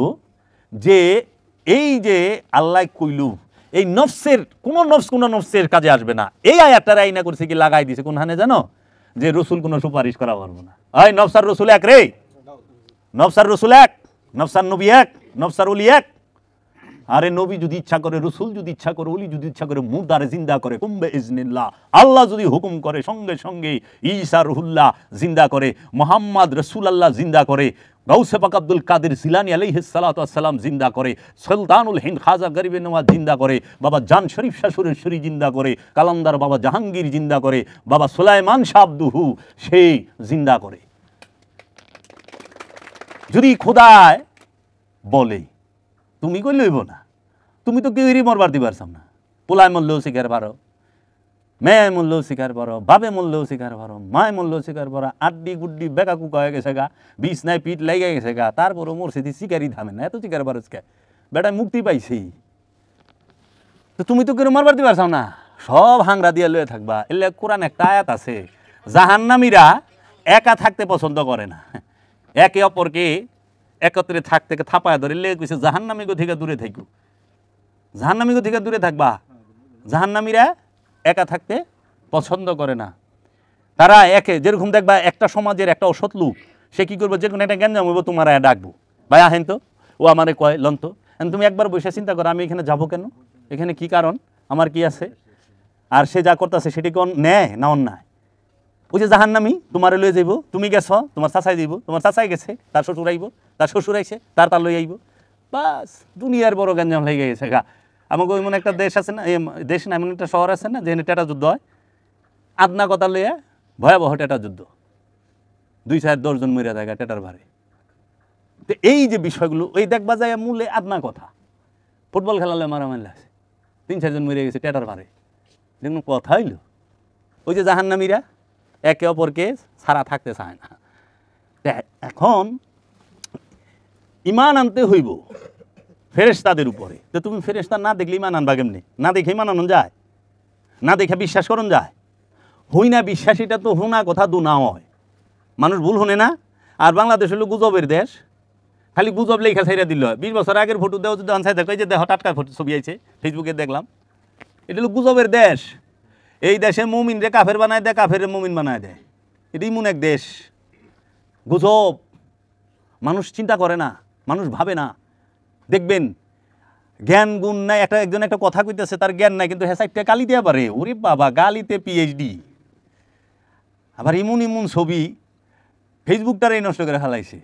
যে এই যে আল্লাহ কইল এই কোনো নফসের কাজে আসবে না, এই আয়াতটার আইনা করছে কি লাগাই দিছে কোনখানে জানো? যে রসুল কোনো সুপারিশ করা পারবো না। ওই নফসার রসুল এক রে, নফসার রসুল এক, নফসার নবী এক, নফসার ওলি এক। আরে নবী যদি ইচ্ছা করে, রসুল যদি ইচ্ছা করে, ওলি যদি ইচ্ছা করে মুর্দারে জিন্দা করে কুম্বে ইজনিল্লাহ। আল্লাহ যদি হুকুম করে সঙ্গে সঙ্গে ঈসা রুহুল্লাহ জিন্দা করে, মুহাম্মদ রাসূলুল্লাহ জিন্দা করে, গাউসে পাক আব্দুল কাদের জিলানী আলাইহিস সালাতু ওয়াস সালাম জিন্দা করে, সুলতানুল হিন্দ খাজা গরিবে নওয়াজ জিন্দা করে, বাবা জান শরীফ শাহ সুরেশ্বরী জিন্দা করে, কালান্দার বাবা জাহাঙ্গীর জিন্দা করে, বাবা সুলাইমান শাহ আব্দুহু সেই জিন্দা করে। যদি খোদায় বলে তুমি কই লইব না, তুমি তো কেউই মরবার দিবার চাও না। পোলায় মূল্যও শিকার পারো, মেয়ে মূল্যও শিকার পারো, বাপে মূল্যও শিকার পারো, মায় মূল্যও শিকার পারো, আড্ডি গুড্ডি বেকা কুকা হয়ে গেছে গা, বিষ নাই পিঠ লেগে গেছে গা, তারপরও মরছে দি শিকারই থামে না। এত শিকার পারো বেটায় মুক্তি পাইছি, তো তুমি তো কেউ মারবার দিবার চাও না, সব হাংরা দিয়ে লয়ে থাকবা। এলে কোরআন একটা আয়াত আছে, জাহান্নামীরা একা থাকতে পছন্দ করে না, একে অপরকে একত্রে থাকতে থাপায় ধরে লেগে কইছে জাহান্নামী গো থেকে দূরে থাকো, জাহান্নামী গো থেকে দূরে থাকবা। জাহান্নামীরা একা থাকতে পছন্দ করে না। তারা যেরকম দেখবা একটা সমাজের একটা অসৎ লোক, সে কি করবো, যে কোনো একটা গ্যাঞ্জাম হইব তোমার ডাকবো, ভাই আহেন তো, ও আমারে কয় লন্ত। তুমি একবার বসে চিন্তা করো, আমি এখানে যাবো কেন, এখানে কি কারণ, আমার কি আছে? আর সে যা করতেছে সেটি কোন ন্যায় না অন্যায়? ওই যে জাহান্নামী তোমারে লয়ে যাইব, তুমি গেছ তোমার চাচাই যাইব, তোমার চাচাই গেছে তার শ্বশুর আইব, তার শ্বশুর আইছে তার লই আইব, বাস দুনিয়ার বড় গ্যাঞ্জাম লেগে গেছে গা। আমাকে এমন একটা দেশ আছে না, দেশ না এমন একটা শহর আছে না যেখানে টেটা যুদ্ধ হয়, আদনা কথা লইয়া ভয়াবহ টেটা যুদ্ধ, 2-4 জন মরিয়া জায়গা টেটার ভারে। তো এই যে বিষয়গুলো ওই দেখবা যায় মূলে আদনা কথা। ফুটবল খেলালে মারামারি আছে, 3-4 জন মরে গেছে টেটার ভারে, দেখুন কথা হইল। ওই যে জাহান্নামীরা একে অপরকে ছাড়া থাকতে চায় না। এখন ইমান আনতে হইব ফেরেশতাদের উপরে। তো তুমি ফেরেশতা না দেখলে ইমান আনবা কেমনি? না দেখে ইমান আনন যায়? না দেখে বিশ্বাস করন যায়? হই না বিশ্বাসীটা তো হুনা কথা দুনা হয়, মানুষ ভুল শুনে না। আর বাংলাদেশ হলো গুজবের দেশ, খালি গুজব লেখা ছাইরা দিল। 20 বছর আগের ফটো দেওয়া যদি আনসাই দেখো, এই যে দেহ টাটকা ফটো ছবি আছে ফেসবুকে দেখলাম, এটা হলো গুজবের দেশ। এই দেশে মুমিন রে কাফের বানায় দেয়, কাফের মুমিন বানায় দেয়, এটাই মন এক দেশ। গুজব, মানুষ চিন্তা করে না, মানুষ ভাবে না। দেখবেন জ্ঞান গুণ নাই, একজন একটা কথা কইতেছে তার জ্ঞান নাই, কিন্তু হেসাইটটা গালি দিয়ে পারে, ওরে বাবা গালিতে পিএইচডি। আবার ইমুন ছবি ফেসবুকটারে নষ্ট করে ফেলাইছে।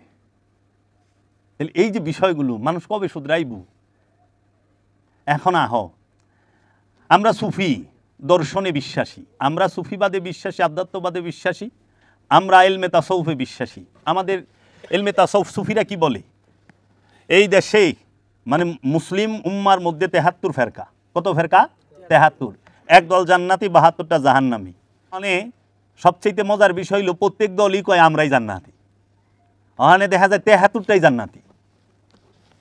এই যে বিষয়গুলো মানুষ কবে শুধরাইব? এখন আমরা সুফি দর্শনে বিশ্বাসী, আমরা সুফিবাদে বিশ্বাসী, আধ্যাত্মবাদে বিশ্বাসী, আমরা ইলমে তাসাউফে বিশ্বাসী। আমাদের ইলমে তাসাউফ সুফিরা কি বলে, এই দেশে মানে মুসলিম উম্মার মধ্যে 73 ফেরকা। কত ফেরকা? 73। একদল জান্নাতি, 72টা জাহান্নামী। মানে সবচেয়ে মজার বিষয় হলো প্রত্যেক দলই কয় আমরাই জান্নাতি। ওখানে দেখা যায় 73টাই জান্নাতি।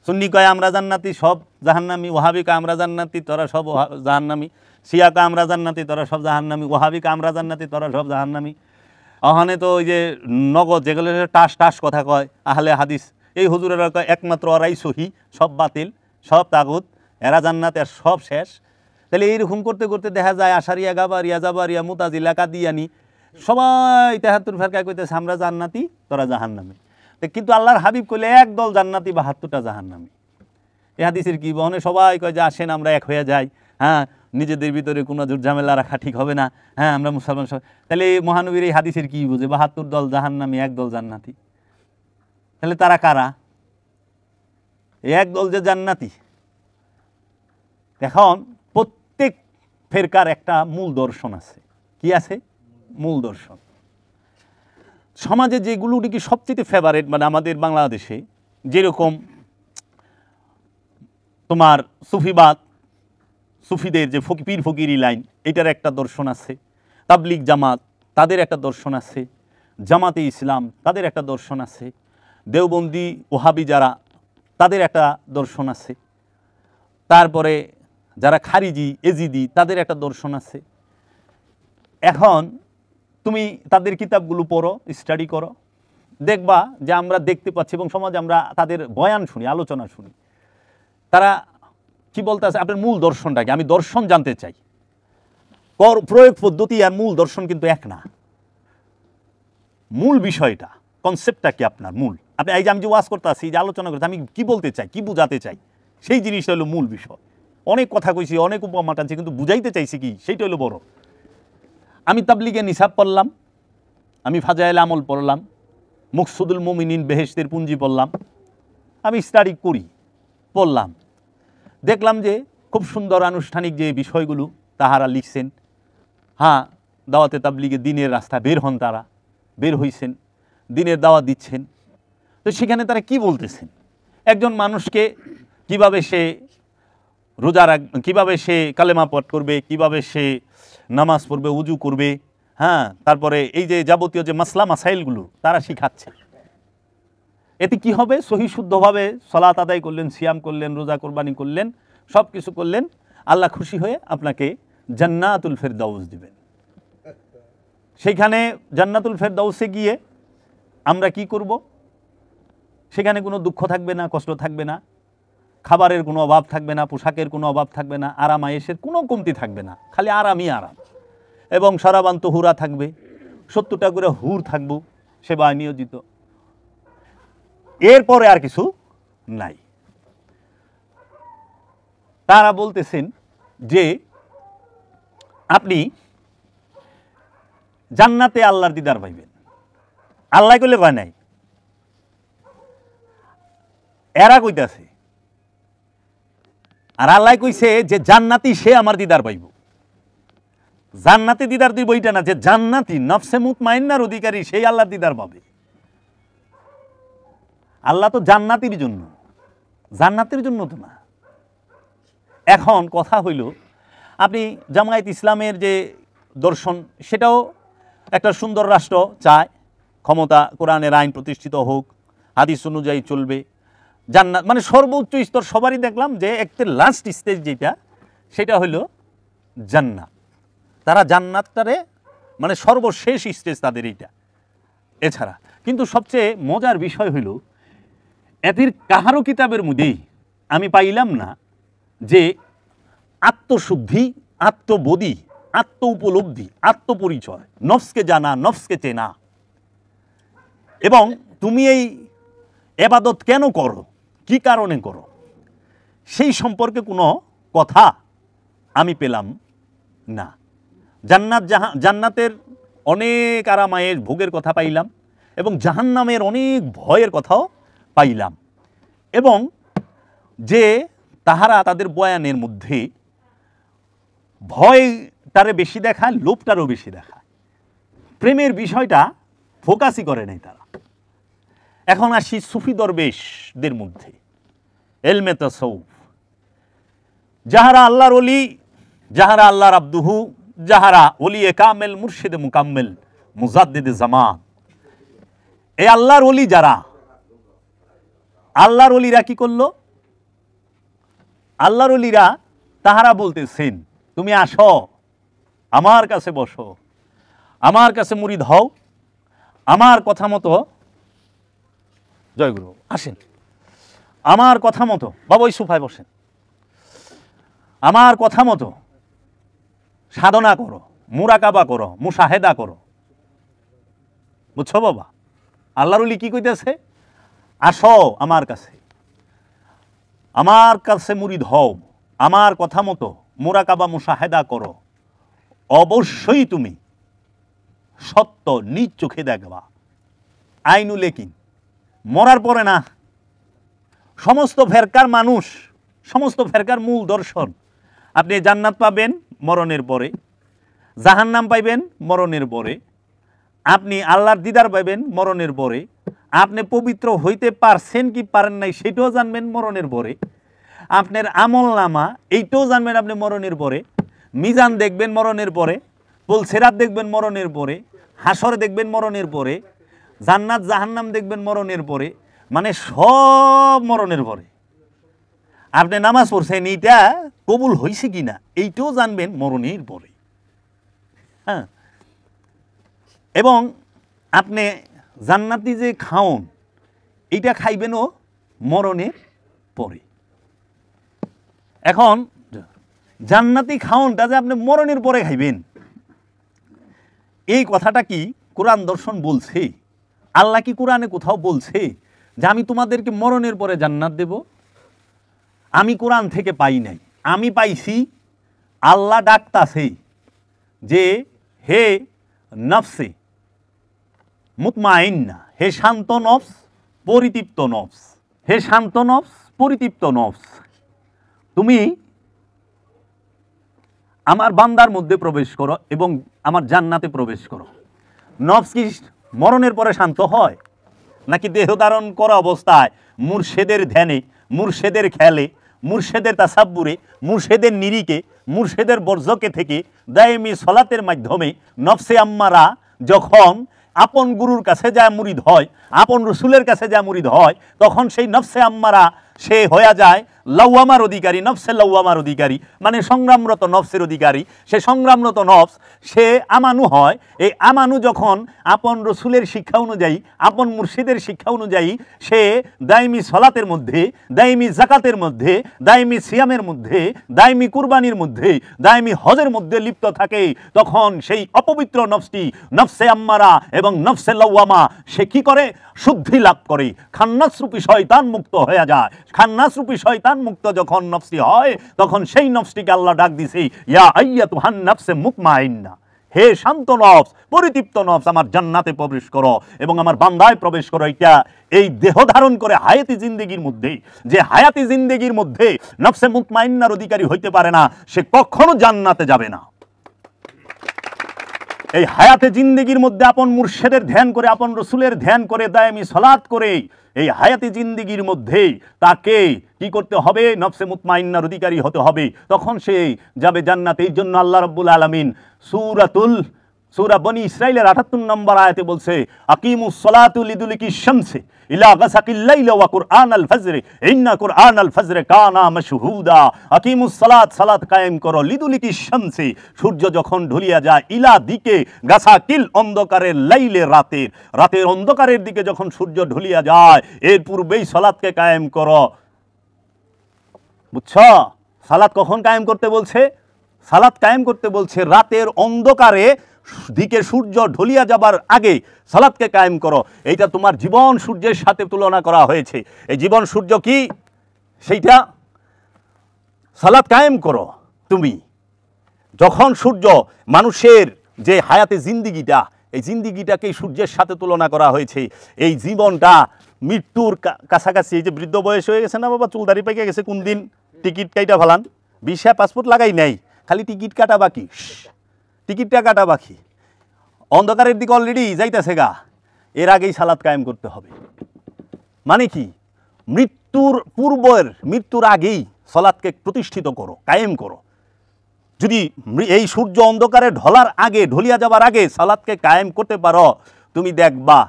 সুন্নি কয় আমরা জান্নাতি, সব জাহান্নামী। ওয়াহাবি কয় আমরা জান্নাতি, তোরা সব জাহান্নামী। শিয়া কয় আমরা জান্নাতি, তোরা সব জাহান্নামী। ওয়াহাবি কয় আমরা জান্নাতি, তোরা সব জাহান্নামী। ওখানে তো ওই যে নগদ যেগুলো টাস টাস কথা কয় আহলে হাদিস, এই হুজুরেরা কয় একমাত্র ওরাই সহি, সব বাতিল, সব তাগুত, এরা জান্নাত, এর সব শেষ। তাহলে এইরকম করতে করতে দেখা যায় আশারিয়া, গাবারিয়া, জাবারিয়া, মুতাজিলা, কাদিয়ানি সবাই 73 ফেরকায় কইতেছে আমরা জান্নাতি, তোরা জাহান্নামী। কিন্তু আল্লাহর হাবিব কইলে একদল জান্নাতি 72টা জাহান্নামী। এই হাদিসের কি বহনে সবাই কয় যে আসেন আমরা এক হয়ে যাই, হ্যাঁ, নিজেদের ভিতরে কোনো ঝামেলা রাখা ঠিক হবে না, হ্যাঁ আমরা মুসলমান সব। তাহলে এই মহানবীর এই হাদিসের কি বুঝে? 72 দল জাহান্নামী, এক দল জান্নাতি। তাহলে তারা কারা? এক দল যে জান্নাতি। এখন প্রত্যেক ফেরকার একটা মূল দর্শন আছে। কি আছে? মূল দর্শন। সমাজে যেগুলো নাকি সবচেয়ে ফেভারেট, মানে আমাদের বাংলাদেশে যেরকম তোমার সুফিবাদ, সুফিদের যে পীর ফকিরি লাইন, এটার একটা দর্শন আছে। তাবলিগ জামাত, তাদের একটা দর্শন আছে। জামাতে ইসলাম, তাদের একটা দর্শন আছে। দেওবন্দি ওহাবি যারা, তাদের একটা দর্শন আছে। তারপরে যারা খারিজি, এজিদি, তাদের একটা দর্শন আছে। এখন তুমি তাদের কিতাবগুলো পড়ো, স্টাডি করো, দেখবা যে আমরা দেখতে পাচ্ছি এবং সমাজে আমরা তাদের বয়ান শুনি, আলোচনা শুনি, তারা কি বলতে আছে, আপনার মূল দর্শনটাকে আমি দর্শন জানতে চাই। প্রয়োগ পদ্ধতি আর মূল দর্শন কিন্তু এক না। মূল বিষয়টা, কনসেপ্টটা কি আপনার মূল, আপনি এই যে আমি যে ওয়াজ করতে আসি, যে আলোচনা করতে, আমি কি বলতে চাই, কি বুঝাতে চাই, সেই জিনিসটা হলো মূল বিষয়। অনেক কথা কইছি, অনেক উপমা টানছি, কিন্তু বুঝাইতে চাইছি কি, সেইটা হলো বড়। আমি তাবলিগে নিসাব পড়লাম, আমি ফাজাইল আমল পড়লাম, মুকসুদুল মুমিনিন বেহেশতের পুঞ্জি পড়লাম, আমি স্টাডি করি, পড়লাম, দেখলাম যে খুব সুন্দর আনুষ্ঠানিক যে বিষয়গুলো তাহারা লিখছেন। হ্যাঁ, দাওয়াতে তাবলিগে দিনের রাস্তা বের হন, তারা বের হইছেন, দিনের দাওয়াত দিচ্ছেন। তো সেখানে তারা কি বলতেছেন, একজন মানুষকে কিভাবে সে রোজা রাখ, কীভাবে সে কালেমা পাঠ করবে, কিভাবে সে নামাজ পড়বে, উজু করবে, হ্যাঁ, তারপরে এই যে যাবতীয় যে মাসলা মাসাইলগুলো তারা শিখাচ্ছে। এতে কি হবে? সহি শুদ্ধভাবে সালাত আদায় করলেন, সিয়াম করলেন, রোজা কোরবানি করলেন, সব কিছু করলেন, আল্লাহ খুশি হয়ে আপনাকে জান্নাতুল ফেরদাউস দিবেন। সেইখানে জান্নাতুল ফেরদাউসে গিয়ে আমরা কি করব? সেখানে কোনো দুঃখ থাকবে না, কষ্ট থাকবে না, খাবারের কোনো অভাব থাকবে না, পোশাকের কোনো অভাব থাকবে না, আরাম আয়েশের কোনো কমতি থাকবে না, খালি আরামই আরাম। এবং সারাবান্ত হুরা থাকবে, 70টা করে হুর থাকবো সেবায় নিয়োজিত। এরপরে আর কিছু নাই। তারা বলতেছেন যে আপনি জান্নাতে আল্লাহর দিদার পাইবেন। আল্লাহ কইলে কয় নাই, এরা কইতাছে। আর আল্লাহ কইছে যে জান্নাতি সে আমার দিদার পাইব। জান্নাতি দিদার দিব এইটা না, যে জান্নাতি নফসে মুতমাইন্নার অধিকারী সেই আল্লাহর দিদার পাবে। আল্লাহ তো জান্নাতির জন্য, জান্নাতের জন্য তো না। এখন কথা হইল, আপনি জামায়াত ইসলামের যে দর্শন, সেটাও একটা সুন্দর রাষ্ট্র চায়, ক্ষমতা, কোরআনের আইন প্রতিষ্ঠিত হোক, হাদিস অনুযায়ী চলবে, জান্নাত মানে সর্বোচ্চ স্তর সবারই দেখলাম যে একটা লাস্ট স্টেজ যেটা, সেটা হইল জান্নাত। তারা জান্নাতটারে মানে সর্বশেষ স্টেজ তাদের এইটা। এছাড়া কিন্তু সবচেয়ে মজার বিষয় হইল, এদের কাহারও কিতাবের মধ্যেই আমি পাইলাম না যে আত্মশুদ্ধি, আত্মবোধি, আত্ম উপলব্ধি, আত্মপরিচয়, নফসকে জানা, নফসকে চেনা, এবং তুমি এই এবাদত কেন করো, কি কারণে করো, সেই সম্পর্কে কোনো কথা আমি পেলাম না। জান্নাতের অনেক আরামায়ের ভোগের কথা পাইলাম, এবং জাহান্নামের অনেক ভয়ের কথাও পাইলাম, এবং যে তাহারা তাদের বয়ানের মধ্যে ভয়টারে বেশি দেখায়, লোভটারও বেশি দেখায়, প্রেমের বিষয়টা ফোকাসই করে নাই তারা। এখন আসি সুফি দরবেশদের মধ্যে, এলমে তাসাউফ, যাহারা আল্লাহর ওলি, যাহারা আল্লাহর আব্দুহু, যাহারা ওলিয়ে কামেল, মুর্শিদে মুকাম্মেল, মুজাদ্দিদে জামান। এই আল্লাহর ওলি যারা, আল্লাহর ওলিরা কি করলো? আল্লাহর ওলিরা তাহারা বলতেছেন তুমি আসো, আমার কাছে বসো, আমার কাছে মুরিদ হও, আমার কথা মতো, জয়গুরু আসেন, আমার কথা মতো, বাবা ওই সোফায় বসেন, আমার কথা মতো সাধনা করো, মুরাকাবা করো, মুশাহেদা করো। বুঝছো বাবা? আল্লাহর ওলি কি কইতেছে? আসো আমার কাছে, আমার কাছে মুরিদ হও, আমার কথা মতো মুরাকাবা মুশাহেদা করো, অবশ্যই তুমি সত্য নিজ চোখে দেখবা। আইনুল ইয়াকিন, মরার পরে না। সমস্ত ফেরকার মানুষ, সমস্ত ফেরকার মূল দর্শন, আপনি জান্নাত পাবেন মরণের পরে, জাহান্নাম পাইবেন মরণের পরে, আপনি আল্লাহর দিদার পাইবেন মরণের পরে, আপনি পবিত্র হইতে পারছেন কি পারেন নাই সেটাও জানবেন মরণের পরে, আপনার আমল নামা এইটাও জানবেন আপনি মরণের পরে, মিজান দেখবেন মরণের পরে, পুলসিরাত দেখবেন মরণের পরে, হাসর দেখবেন মরণের পরে, জান্নাত জাহান্নাম দেখবেন মরণের পরে, মানে সব মরণের পরে। আপনি নামাজ পড়ছেন এইটা কবুল হয়েছে কিনা এইটাও জানবেন মরণের পরে। হ্যাঁ, এবং আপনি জান্নাতি যে খাওন এইটা খাইবেনও মরণের পরে। এখন জান্নাতি খাওনটা যে আপনি মরণের পরে খাইবেন, এই কথাটা কি কোরআন দর্শন বলছে? আল্লাহ কি কোরআনে কোথাও বলছে যে আমি তোমাদেরকে মরণের পরে জান্নাত দেব? আমি কোরআন থেকে পাই নাই, আমি পাইছি আল্লাহ ডাকতাছে যে হে নফসে মুতমাইন্না, হে শান্ত নফস, পরিতৃপ্ত নফস, হে শান্ত নফস, পরিতৃপ্ত নফস, তুমি আমার বান্দার মধ্যে প্রবেশ করো এবং আমার জান্নাতে প্রবেশ করো। নফস কি মরণের পরে শান্ত হয়? নাকি দেহ ধারণ করা অবস্থায় মুর্শেদের ধ্যানে, মুর্শেদের খেয়ালে, মুর্শেদের তাসাব্বুরে, মুর্শেদের নিরিকে, মুর্শেদের বর্জকে থেকে দায়েমি সলাতের মাধ্যমে নফসে আম্মারা যখন আপন গুরুর কাছে যা মুরিদ হয়, আপন রসুলের কাছে যা মুরিদ হয়, তখন সেই নফসে আম্মারা সে হয়ে যায় লাওয়ামার অধিকারী, নফসে লাওয়ামার অধিকারী, মানে সংগ্রামরত নফসের অধিকারী। সে সংগ্রামরত নফস সে আমানু হয়। এই আমানু যখন আপন রসুলের শিক্ষা অনুযায়ী, আপন মুর্শিদের শিক্ষা অনুযায়ী সে দায়মি সলাতের মধ্যে, দায়মি জাকাতের মধ্যে, দায়মি সিয়ামের মধ্যে, দায়মি কুরবানির মধ্যে, দায়মি হজের মধ্যে লিপ্ত থাকে, তখন সেই অপবিত্র নফসটি, নফসে আম্মারা এবং নফসে লাওয়ামা, সে কি করে? শুদ্ধি লাভ করে, খান্নাসরূপী শয়তান মুক্ত হয়ে যায়। খান্নাসরূপী শয়তান মুক্ত যখন নফসটি হয়, তখন সেই নফসটিকে আল্লাহ ডাক দিছে ইয়া আইয়াতুহান নাফসে মুতমাইন্না, হে শান্ত নফস, পরিতৃপ্ত নফস, আমার জান্নাতে প্রবেশ করো এবং আমার বান্দায় প্রবেশ করো। এটা এই দেহ ধারণ করে হায়াতি জিন্দেগির মধ্যে, যে হায়াতি জিন্দেগির মধ্যে নফসে মুতমাইন্নার অধিকারী হইতে পারে না, সে কখনো জান্নাতে যাবে না। এই হায়াতে জিন্দেগির মধ্যে আপন মুর্শেদের ধ্যান করে, আপন রসুলের ধ্যান করে, দায়মি সলাত করে, এই হায়াতি জিন্দেগির মধ্যে তাকে কি করতে হবে? নফসে মুতমাইন্নার অধিকারী হতে হবে, তখন সে যাবে জান্নাতে। এই জন্য আল্লাহ রাব্বুল আলামিন সূরা বনি ইসরাইলের ৭৮ নম্বর আয়াতে বলছে আকিমুস সালাতু লিদুলিকি শামসি ইলা গাসাকিল লাইল ওয়া কুরআনাল ফজর ইন্না কুরআনাল ফজর কানা মাশহুদা। আকিমুস সালাত, সালাত কায়েম করো, লিদুলিকি শামসি, সূর্য যখন ঢলিয়া যায়, ইলা দিকে গাসাকিল, অন্ধকারের, লাইলে, রাতের, রাতের অন্ধকারের দিকে যখন সূর্য ঢলিয়া যায়, এর পূর্বেই সালাতকে কায়েম করো। বুঝছো? সালাত কখন কায়েম করতে বলছে? সালাত কায়েম করতে বলছে রাতের অন্ধকারে দিকে সূর্য ঢলিয়া যাবার আগে সালাতকে কায়েম করো। এইটা তোমার জীবন সূর্যের সাথে তুলনা করা হয়েছে। এই জীবন সূর্য কি? সেইটা সালাত কায়েম করো তুমি। যখন সূর্য, মানুষের যে হায়াতে জিন্দিগিটা, এই জিন্দিগিটাকে সূর্যের সাথে তুলনা করা হয়েছে। এই জীবনটা মৃত্যুর কাছাকাছি, এই যে বৃদ্ধ বয়স হয়ে গেছে না বাবা, চুলদারি পেকে গেছে, কোন দিন টিকিট কাইটা ফেলান, ভিসা পাসপোর্ট লাগাই নাই, খালি টিকিট কাটা বাকি, টিকিটটা কাটা বাকি, অন্ধকারের দিকে অলরেডি যাইতেছে গা, এর আগেই সালাত কায়েম করতে হবে। মানে কি? মৃত্যুর পূর্বের, মৃত্যুর আগেই সালাতকে প্রতিষ্ঠিত করো, কায়েম করো। যদি এই সূর্য অন্ধকারে ঢলার আগে, ঢলিয়া যাবার আগে সালাতকে কায়েম করতে পারো, তুমি দেখবা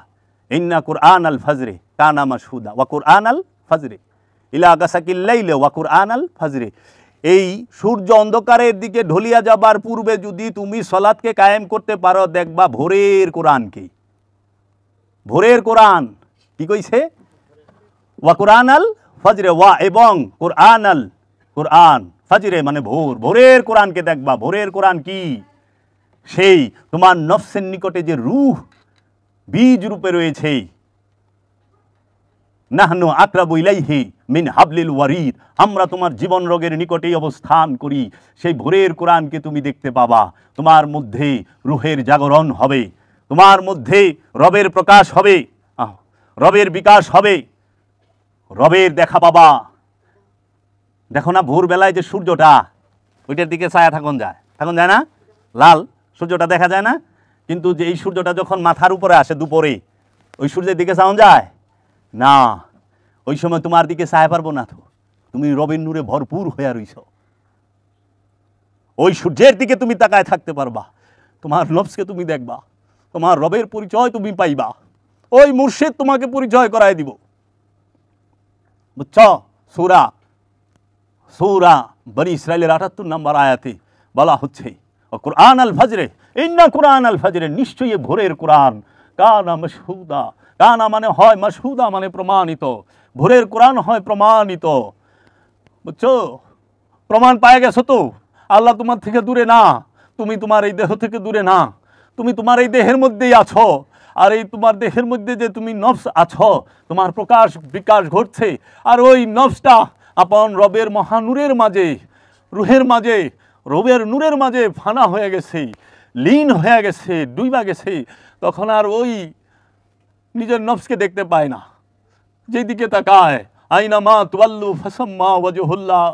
ইন্না কুরআন আল ফাজরে কানা মাশহুদা ওয়া কুরআন আল ফাজরে ইলা গাসাকিল লাইলি ওয়া কুরআন আল ফাজরে। এই সূর্য অন্ধকারের দিকে ঢলিয়া যাবার পূর্বে যদি তুমি সালাতকে কায়েম করতে পারো, দেখবা ভোরের কোরআনকে, ভোরের কোরআন কি কইছে, ওয়া কুরআন আল ফাজরে, ওয়া এবং কুরআন আল কুরআন ফাজরে মানে ভোর, ভোরের কোরআনকে দেখবা। ভোরের কোরআন কি? সেই তোমার নফসের নিকটে যে রূহ বীজ রূপে রয়েছে, নাহনু আকরাবু ইলাইহি মিন হাবলিল ওয়ারিদ, আমরা তোমার জীবন রোগের নিকটেই অবস্থান করি। সেই ভোরের কোরআনকে তুমি দেখতে পাবা, তোমার মধ্যে রূহের জাগরণ হবে, তোমার মধ্যে রবের প্রকাশ হবে, রবের বিকাশ হবে, রবের দেখা পাবা। দেখো না ভোরবেলায় যে সূর্যটা, ওইটার দিকে ছায়া থাকুন যায় না, লাল সূর্যটা দেখা যায় না, কিন্তু যে এই সূর্যটা যখন মাথার উপরে আসে দুপুরে, ওই সূর্যের দিকে চাওয়া যায় না, ওই সময় তোমার দিকে ছায়া পারবো না, তো তুমি রবের নূরে ভরপুর হয়ে রইছ, ওই সূর্যের দিকে তুমি তাকায় থাকতে পারবা, তোমার নফসকে তুমি দেখবা, তোমার রবের পরিচয় তুমি পাইবা, ওই মুর্শিদ তোমাকে পরিচয় করায় দিব। বুঝছ? সূরা বনি ইসরাইলের ৭৮ নম্বর আয়াতে বলা হচ্ছে কুরআন আল ফাজরে ইন্না কুরআন আল ফাজরে, নিশ্চয়ই ভোরের কোরআন কানা মাশহুদা, কানা মানে হয়, মাশহুদা মানে প্রমাণিত, ভোরের কোরআন হয় প্রমাণিত। বুঝছো? প্রমাণ পায়ে গেছো তো, আল্লাহ তোমার থেকে দূরে না, তুমি তোমার এই দেহ থেকে দূরে না, তুমি তোমার এই দেহের মধ্যেই আছো, আর এই তোমার দেহের মধ্যে যে তুমি নফস আছো, তোমার প্রকাশ বিকাশ ঘটছে, আর ওই নফসটা আপন রবের মহানূরের মাঝে, রুহের মাঝে, রবের নূরের মাঝে ফানা হয়ে গেছে, লীন হয়ে গেছে, ডুইবা গেছে, তখন আর ওই নিজের নফসকে দেখতে পায় না, যেদিকে তাকায় আইনা মা তুয়াল্লু ফাসাম্মা ওয়াজহুল্লাহ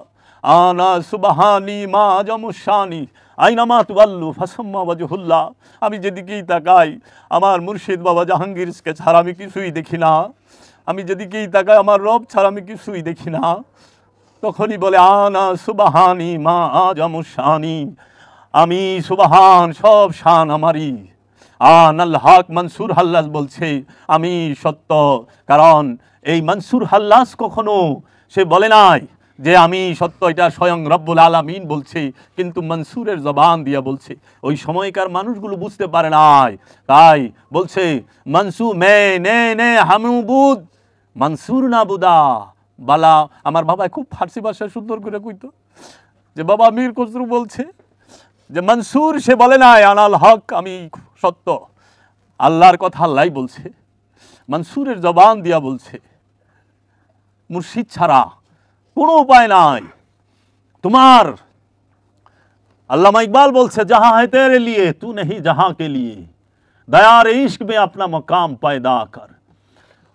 আনা সুবহানি মা জামুশানি, আইনা মা তুয়াল্লু ফাসাম্মা ওয়াজহুল্লাহ, আমি যেদিকেই তাকাই আমার মুর্শিদ বাবা জাহাঙ্গীরকে ছাড়া আমি কিছুই দেখি না, আমি যেদিকেই তাকাই আমার রব ছাড়া আমি কিছুই দেখি না। তখনই বলে আনা সুবহানি মা জামুশানি, আমি সুবহান, সব শান আমারই। আনাল হক, মনসুর হাল্লাস বলছে আমি সত্য, কারণ এই মনসুর হাল্লাস কখনো সে বলে নাই যে আমি সত্য, এটা স্বয়ং রব্বুল আলামিন বলছে, কিন্তু মনসুরের জবান দিয়া বলছে। ওই সময়কার মানুষগুলো বুঝতে পারে নাই, তাই বলছে মনসু মে নে নে হামুবুদ মনসুর না বুদা বালা। আমার বাবা খুব ফার্সি ভাষায় সুন্দর করে কইতো যে বাবা মীর খসরু বলছে যে মনসুর সে বলে নাই আনাল হক, আমি সত্য, আল্লাহর কথা আল্লাহ বলছে, মনসুরের জবান দিয়া বলছে। মুর্শিদ ছাড়া কোনো উপায় নাই তোমার। আল্লামা ইকবাল বলছে জাহা है तेरे लिए तू नहीं जहां के लिए, दयार इश्क में अपना मकाम पैदा कर।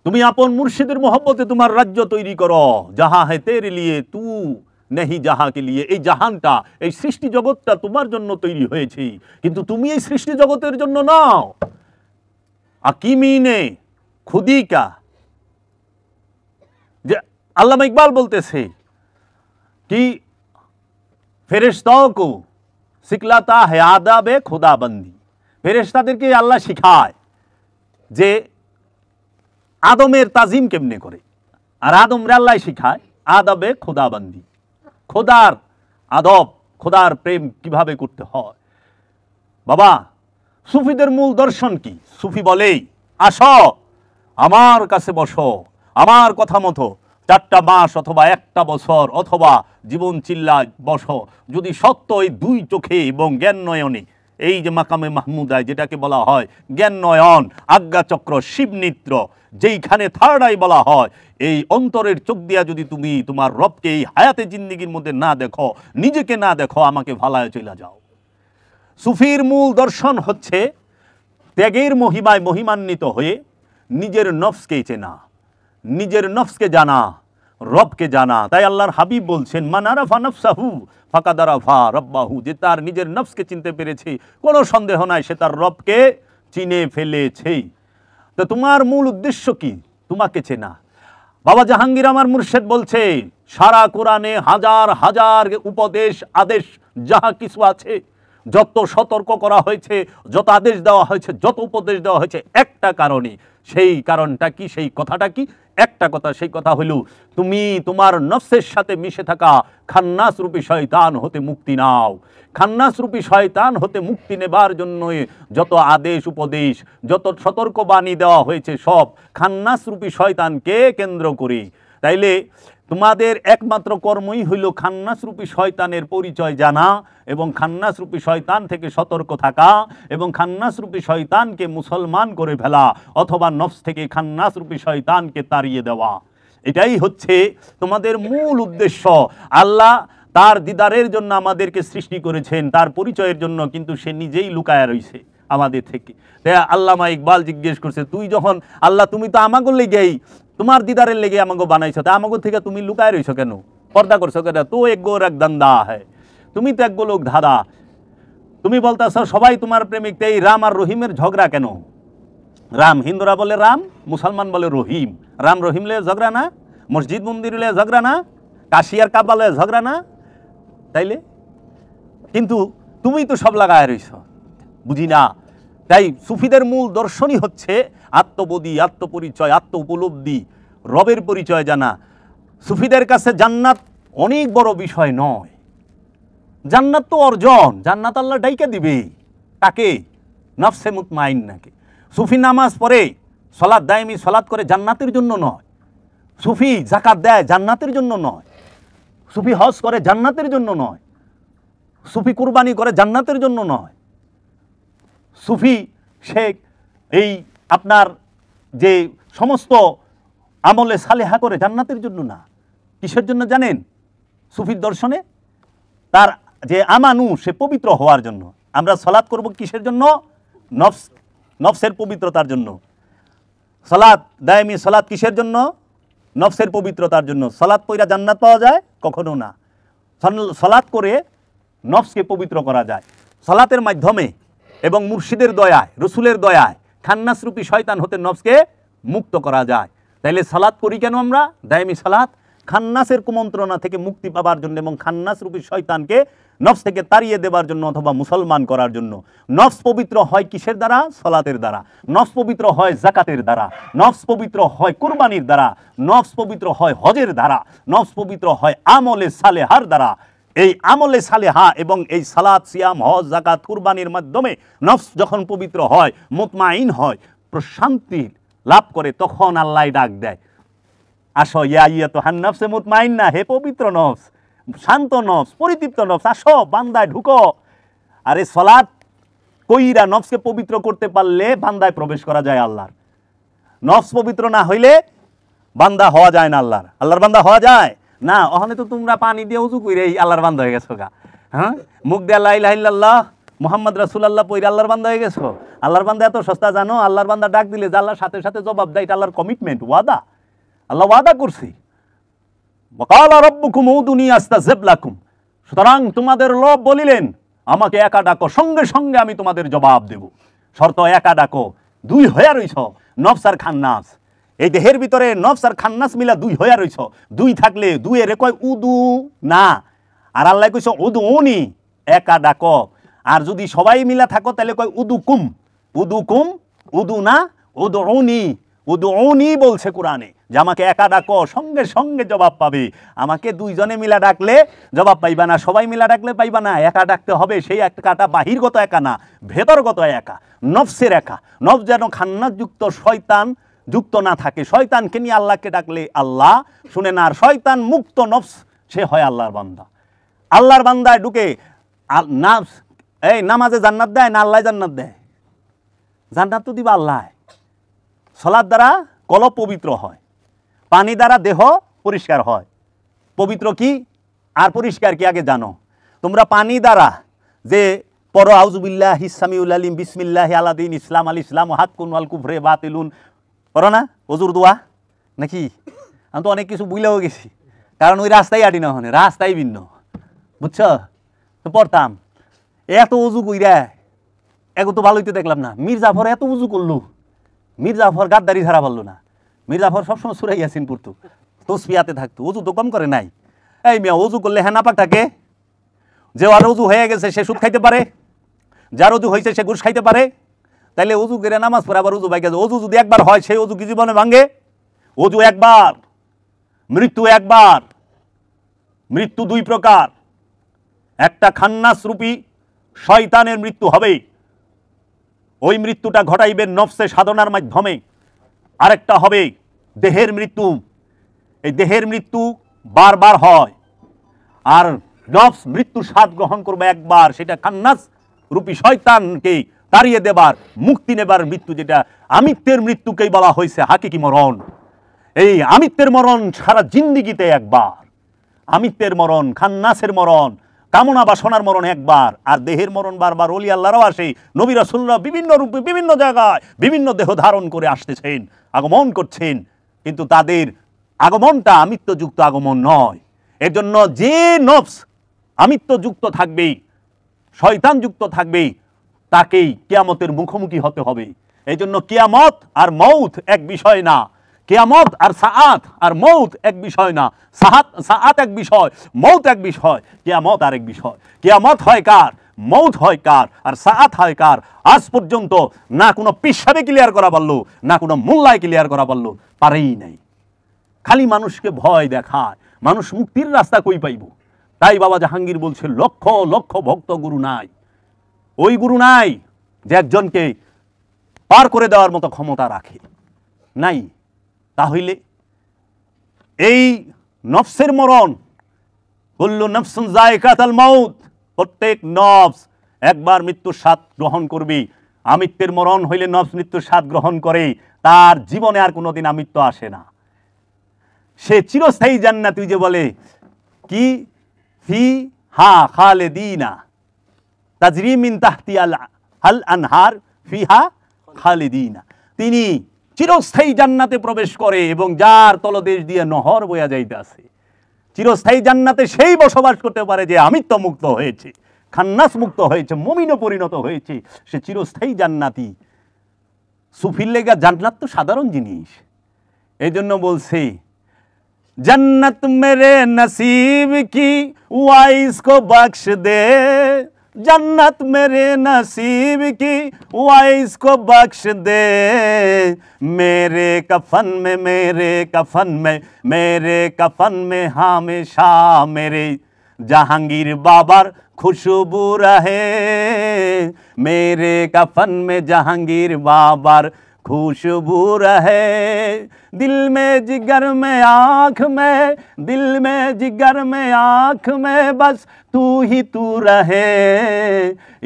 তুমি আপন মুর্শিদের মহব্বতে তোমার রাজ্য তৈরি করো। জাহা है तेरे लिए तू नहीं जहां के लिए, এই জাহানটা, এই সৃষ্টি জগৎটা তোমার জন্য তৈরি হয়েছে, কিন্তু তুমি এই সৃষ্টি জগতের জন্য নাও। আকিমিনে খুদি কা, যে আল্লামা ইকবাল বলতেছে कि ফেরেশতাओं को सिखलाता है आदाब खुदाबंदी, ফেরেশতাদেরকে আল্লাহ শিখায় যে আদমের তাজিম কেমনে করে, আর আদমরে আল্লাহ শিখায় আদাবে খুদাবন্দি, খোদার আদব, খোদার প্রেম কিভাবে করতে হয়। বাবা সুফিদের মূল দর্শন কি? সুফি বলেই আসো আমার কাছে বসো, আমার কথা মতো 4টা মাস অথবা 1টা বছর অথবা জীবন চিল্লায় বসো, যদি সত্য এই 2 চোখে এবং জ্ঞান নয়নে, এই যে মাকামে মাহমুদায় যেটাকে বলা হয় জ্ঞান নয়ন, আজ্ঞাচক্র, শিবনিত্র, যেইখানে থার্ড আই বলা হয়, এই অন্তরের চোখ দিয়া যদি তুমি তোমার রবকে এই হায়াতে জিন্দিগির মধ্যে না দেখো, নিজেকে না দেখো, আমাকে ভালায় চলে যাও। সুফির মূল দর্শন হচ্ছে ত্যাগের মহিমায় মহিমান্বিত হয়ে নিজের নফসকে চেনা, নিজের নফসকে জানা, রবকে জানা। তাই আল্লাহর হাবিব বলছেন মান আরাফা নফসাহু ফাকাদ আরাফা রব্বাহু, যে তার নিজের নফসকে চিনতে পেরেছে কোনো সন্দেহ নাই সে তার রবকে চিনে ফেলেছে। তো তোমার মূল উদ্দেশ্য কি? তোমাকে চেনা। বাবা জাহাঙ্গীর আমার মুর্শেদ বলছে, সারা কোরআনে হাজার হাজার উপদেশ আদেশ যাহা কিছু আছে, যত সতর্ক করা হয়েছে, যত আদেশ দেওয়া হয়েছে, যত উপদেশ দেওয়া হয়েছে, একটা কারণে। সেই কারণটা কি, সেই কথাটা কি? একটা কথা, সেই কথা হইল তুমি তোমার নফসের সাথে মিশে থাকা খান্নাস রূপী শয়তান হতে মুক্তি নাও। খান্নাস রূপী শয়তান হতে মুক্তি নেবার জন্য যত আদেশ উপদেশ, যত সতর্ক বাণী দেওয়া হয়েছে, সব খান্নাস রূপী শয়তানকে কেন্দ্র করে। তাইলে তোমাদের একমাত্র কর্মই হইল খান্নাস রূপী শয়তানের পরিচয় জানা এবং খান্নাস রূপী শয়তান থেকে সতর্ক থাকা এবং খান্নাস রূপী শয়তানকে মুসলমান করে ফেলা, অথবা নফস থেকে খান্নাস রূপী শয়তানকে তাড়িয়ে দেওয়া। এটাই হচ্ছে তোমাদের মূল উদ্দেশ্য। আল্লাহ তার দিদারের জন্য আমাদেরকে সৃষ্টি করেছেন, তার পরিচয়ের জন্য, কিন্তু সে নিজেই লুকায়া রয়েছে আমাদের থেকে। তাই আল্লামা ইকবাল জিজ্ঞেস করছে, তুই যখন আল্লাহ, তুমি তো আমাকে লেগেই, তোমার দিদারের লেগে আমাকে বানাইছো, তা আমাকে থেকে তুমি লুকায় রইছো কেন, পর্দা করছো কেন? তো এক গোর এক দান্দা হয়, তুমি তো এক গোলক ধাঁধা। তুমি বলতেছ সবাই তোমার প্রেমিক, তাই রাম আর রহিমের ঝগড়া কেন? রাম, হিন্দুরা বলে রাম, মুসলমান বলে রহিম। রাম রহিম লে ঝগড়া না? মসজিদ মন্দির লে ঝগড়া না? কাশি আর কাবা লে ঝগড়া না? তাইলে কিন্তু তুমি তো সব লাগায় রইছ, বুঝি না। তাই সুফিদের মূল দর্শনই হচ্ছে আত্মবোধি, আত্মপরিচয়, আত্ম উপলব্ধি, রবের পরিচয় জানা। সুফিদের কাছে জান্নাত অনেক বড় বিষয় নয়, জান্নাত তো অর্জন, জান্নাত আল্লাহ ডাইকা দিবে। তাকে নফসে মুতমাইন্নাকে। সুফি নামাজ পড়ে, সলাৎ দায়মি সলাৎ করে জান্নাতের জন্য নয়। সুফি যাকাত দেয় জান্নাতের জন্য নয়। সুফি হজ করে জান্নাতের জন্য নয়। সুফি কুরবানি করে জান্নাতের জন্য নয়। সুফি শেখ এই আপনার যে সমস্ত আমলে সালেহা করে জান্নাতের জন্য না। কিসের জন্য জানেন? সুফির দর্শনে তার যে আমানু, সে পবিত্র হওয়ার জন্য। আমরা সলাৎ করব কিসের জন্য? নফসের পবিত্রতার জন্য। সলাৎ দায়মি সলাৎ কিসের জন্য? নফসের পবিত্রতার জন্য। সলাৎ পইরা জান্নাত পাওয়া যায়? কখনো না। সলাৎ করে নফসকে পবিত্র করা যায় সলাতের মাধ্যমে, এবং মুর্শিদের দয়ায়, রসুলের দয়ায় খান্নাস রূপী শয়তান হতে নফসকে মুক্ত করা যায়। তাইলে সালাত করি কেন আমরা? দায়মি সালাত খান্নাসের কুমন্ত্রণা থেকে মুক্তি পাবার জন্য এবং খান্নাস রূপী শয়তানকে নফস থেকে তাড়িয়ে দেবার জন্য, অথবা মুসলমান করার জন্য। নফস পবিত্র হয় কিসের দ্বারা? সলাতের দ্বারা। নফস পবিত্র হয় জাকাতের দ্বারা। নফস পবিত্র হয় কুরবানির দ্বারা। নফস পবিত্র হয় হজের দ্বারা। নফস পবিত্র হয় আমলে সালেহার দ্বারা। এই আমলে সালেহা এবং এই সালাত, সিয়াম, হজ, জাকাত, কুরবানির মাধ্যমে নফস যখন পবিত্র হয়, মুতমাইন হয়, প্রশান্তি লাভ করে, তখন আল্লাহ ডাক দেয়, আসো ইয়া তো হান নফসে মুতমাইন্না, হে পবিত্র নফস, শান্ত নফস, পরিতৃপ্ত নফস, আসো বান্দায় ঢুকো। আরে সলাৎ কইরা নফসকে পবিত্র করতে পারলে বান্দায় প্রবেশ করা যায় আল্লাহর। নফস পবিত্র না হইলে বান্দা হওয়া যায় না আল্লাহর। আল্লাহর বান্দা হওয়া যায় না। ওখানে তো তোমরা পানি দিয়ে উজু কইরে আল্লাহর বান্দা হয়ে গেছো গা। হ্যাঁ, মুখ দিয়ে লা ইলাহা ইল্লাল্লাহ মুহাম্মদ রাসূলুল্লাহ পইরা আল্লাহর বান্দা হয়ে গেছো। আল্লাহর বান্দা এত সস্তা জানো? আল্লাহর বান্দা ডাক দিলে যে আল্লাহর সাথে সাথে জবাব দেয়, এটা আল্লাহর কমিটমেন্ট, ওয়াদা। আল্লাহ ওয়াদা করছে, ওয়াকালা রাব্বুকুম উদুনি আস্তাজিব লাকুম। সুতরাং তোমাদের রব বলিলেন, আমাকে একা ডাকো, সঙ্গে সঙ্গে আমি তোমাদের জবাব দেব। শর্ত একা ডাকো। দুই হইয়া রইছ, নফস আর খান্নাস। এই দেহের ভিতরে নফস আর খান্নাস মিলা দুই হইয়া রইছ। দুই থাকলে দুইয়ের কয় উদু না, আর আল্লাহ কইছ উদু উনি, একা ডাকো। আর যদি সবাই মিলা থাকো তাহলে কয় উদু কুম। উদু কুম, উদু না, উদু উনি। উদু উনি বলছে কোরআনে যে আমাকে একা ডাকো, সঙ্গে সঙ্গে জবাব পাবে। আমাকে দুইজনে মিলা ডাকলে জবাব পাইবা না, সবাই মিলা ডাকলে পাইবা না। একা ডাকতে হবে। সেই একাটা বাহিরগত একা না, ভেতরগত একা, নফসের একা। নফস যেন খান্নাসযুক্ত, শয়তান যুক্ত না থাকে। শয়তানকে নিয়ে আল্লাহকে ডাকলে আল্লাহ শুনে না। আর শয়তান মুক্ত নফস, সে হয় আল্লাহর বান্দা। আল্লাহর বান্দায় ঢুকে এই নামাজে জান্নাত দেয় না আল্লাহ জান্নাত দেয়? জান্নাত তো দিবা আল্লাহ। সলাৎ দ্বারা কলব পবিত্র হয়, পানি দ্বারা দেহ পরিষ্কার হয়। পবিত্র কি আর পরিষ্কার কি আগে জানো? তোমরা পানি দ্বারা যে পড়ো আউযুবিল্লাহি সামিউল আলিম বিসমিল্লাহি আলাদিন ইসলাম আল ইসলাম হাক্কুন ওয়াল কুফরে বাতিলুন, পড়ো না ওজুর দোয়া নাকি? আমি তো অনেক কিছু বুঝলেও গেছি, কারণ ওই রাস্তায় আটি না, ওখানে রাস্তায় ভিন্ন, বুঝছ? তো পড়তাম। এত উজু কইরা এগো তো ভালোই তো দেখলাম না। মীর জাফর এত উজু করলো, মীর জাফর গাদ্দারি ছাড়া পারলো না। মির্জাফর সবসময় সূরা ইয়াসিন পড়তো, তসবিহাতে থাকতো, অজু তো কম করে নাই। এই মিয়া, অজু করলে হ্যাঁ নাপাক থাকে? যে আর অজু হয়ে গেছে সে সুদ খাইতে পারে, যার অজু হয়েছে সে ঘুষ খাইতে পারে। তাইলে অজু করে নামাজ পড়ে আবার অজু ভাঙে, অজু যদি একবার হয় সেই অজু কি জীবনে ভাঙে? অজু একবার, মৃত্যু একবার। মৃত্যু দুই প্রকার, একটা খান্নাস রূপী শয়তানের মৃত্যু হবে, ওই মৃত্যুটা ঘটাইবেন নফসে সাধনার মাধ্যমে। আরেকটা হবে দেহের মৃত্যু, এই দেহের মৃত্যু বারবার হয়। আর নফস মৃত্যুর স্বাদ গ্রহণ করবে একবার, সেটা খান্নাস রূপী শয়তানকে তাড়িয়ে দেবার, মুক্তি নেবার মৃত্যু, যেটা আমিত্বের মৃত্যুকেই বলা হয়েছে হাকিকি মরণ। এই আমিত্বের মরণ সারা জিন্দিগিতে একবার, আমিত্বের মরণ, খান্নাসের মরণ, কামনা বাসনার মরণ একবার। আর দেহের মরণ বারবার। ওলি আল্লাহরাও আসে, নবী রাসূলরা বিভিন্ন রূপে বিভিন্ন জায়গায় বিভিন্ন দেহ ধারণ করে আসতেছেন, আগমন করছেন, কিন্তু তাদের আগমনটা আমিত্বযুক্ত আগমন নয়। এর জন্য যে নফস আমিত্বযুক্ত থাকবে, শয়তানযুক্ত থাকবে, তাকেই কিয়ামতের মুখোমুখি হতে হবে। এই জন্য কিয়ামত আর মৌত এক বিষয় না, কিয়ামত আর সাআত আর মৌত এক বিষয় না। সাআত এক বিষয়, মৌত এক বিষয়, কিয়ামত আর এক বিষয়। কিয়ামত হয় কার, মৌত হয় কার, আর সাআত হয় কার? আজ পর্যন্ত না কোনো পিসাবে ক্লিয়ার করা পারলো, না কোনো মোল্লায় ক্লিয়ার করা পারলো, পারেই নাই। খালি মানুষকে ভয় দেখায়। মানুষ মুক্তির রাস্তা কই পাইব? তাই বাবা জাহাঙ্গীর বলছে, লক্ষ লক্ষ ভক্ত গুরু নাই, ওই গুরু নাই যে একজনকে পার করে দেওয়ার মতো ক্ষমতা রাখে, নাই। তাহলে এই নফসের মরণ, কুল্লু নফসুন যায়কাতুল মাউত, প্রত্যেক নফস একবার মৃত্যুর স্বাদ গ্রহণ করবে। আমিত্বের মরণ হইলে নফস মৃত্যুর স্বাদ গ্রহণ করে, তার জীবনে আর কোনোদিন আমিত্ব আসে না। সে চিরস্থায়ী জান্নাতি, যে বলে কি ফি হা খালিদিনা তাজরি মিন তাহতি আল আনহার ফিহা খালিদিনা, তিনি চিরস্থায়ী জান্নাতে প্রবেশ করে এবং যার তলদেশ দিয়ে নহর বয়া যাইতেছে। চিরস্থায়ী জান্নাতে সেই বসবাস করতে পারে যে আমিত্ব মুক্ত হয়েছে, খান্নাস মুক্ত হয়েছে, মুমিনে পরিণত হয়েছে, সে চিরস্থায়ী জান্নাতি। সুফির লেগা জান্নাত তো সাধারণ জিনিস। এই জন্য বলছে, जन्नत मेरे नसीब की वाइस को बख्श दे, जन्नत मेरे नसीब की वाइस को बख्श दे, मेरे कफन में, मेरे कफन में, मेरे कफन में हमेशा मेरे जहांगीर बाबर खुशबू रहे, मेरे कफन में जहांगीर बाबर खुशबू रहे, दिल में जिगर में आँख में, दिल में जिगर में आँख में बस तू ही तू रहे,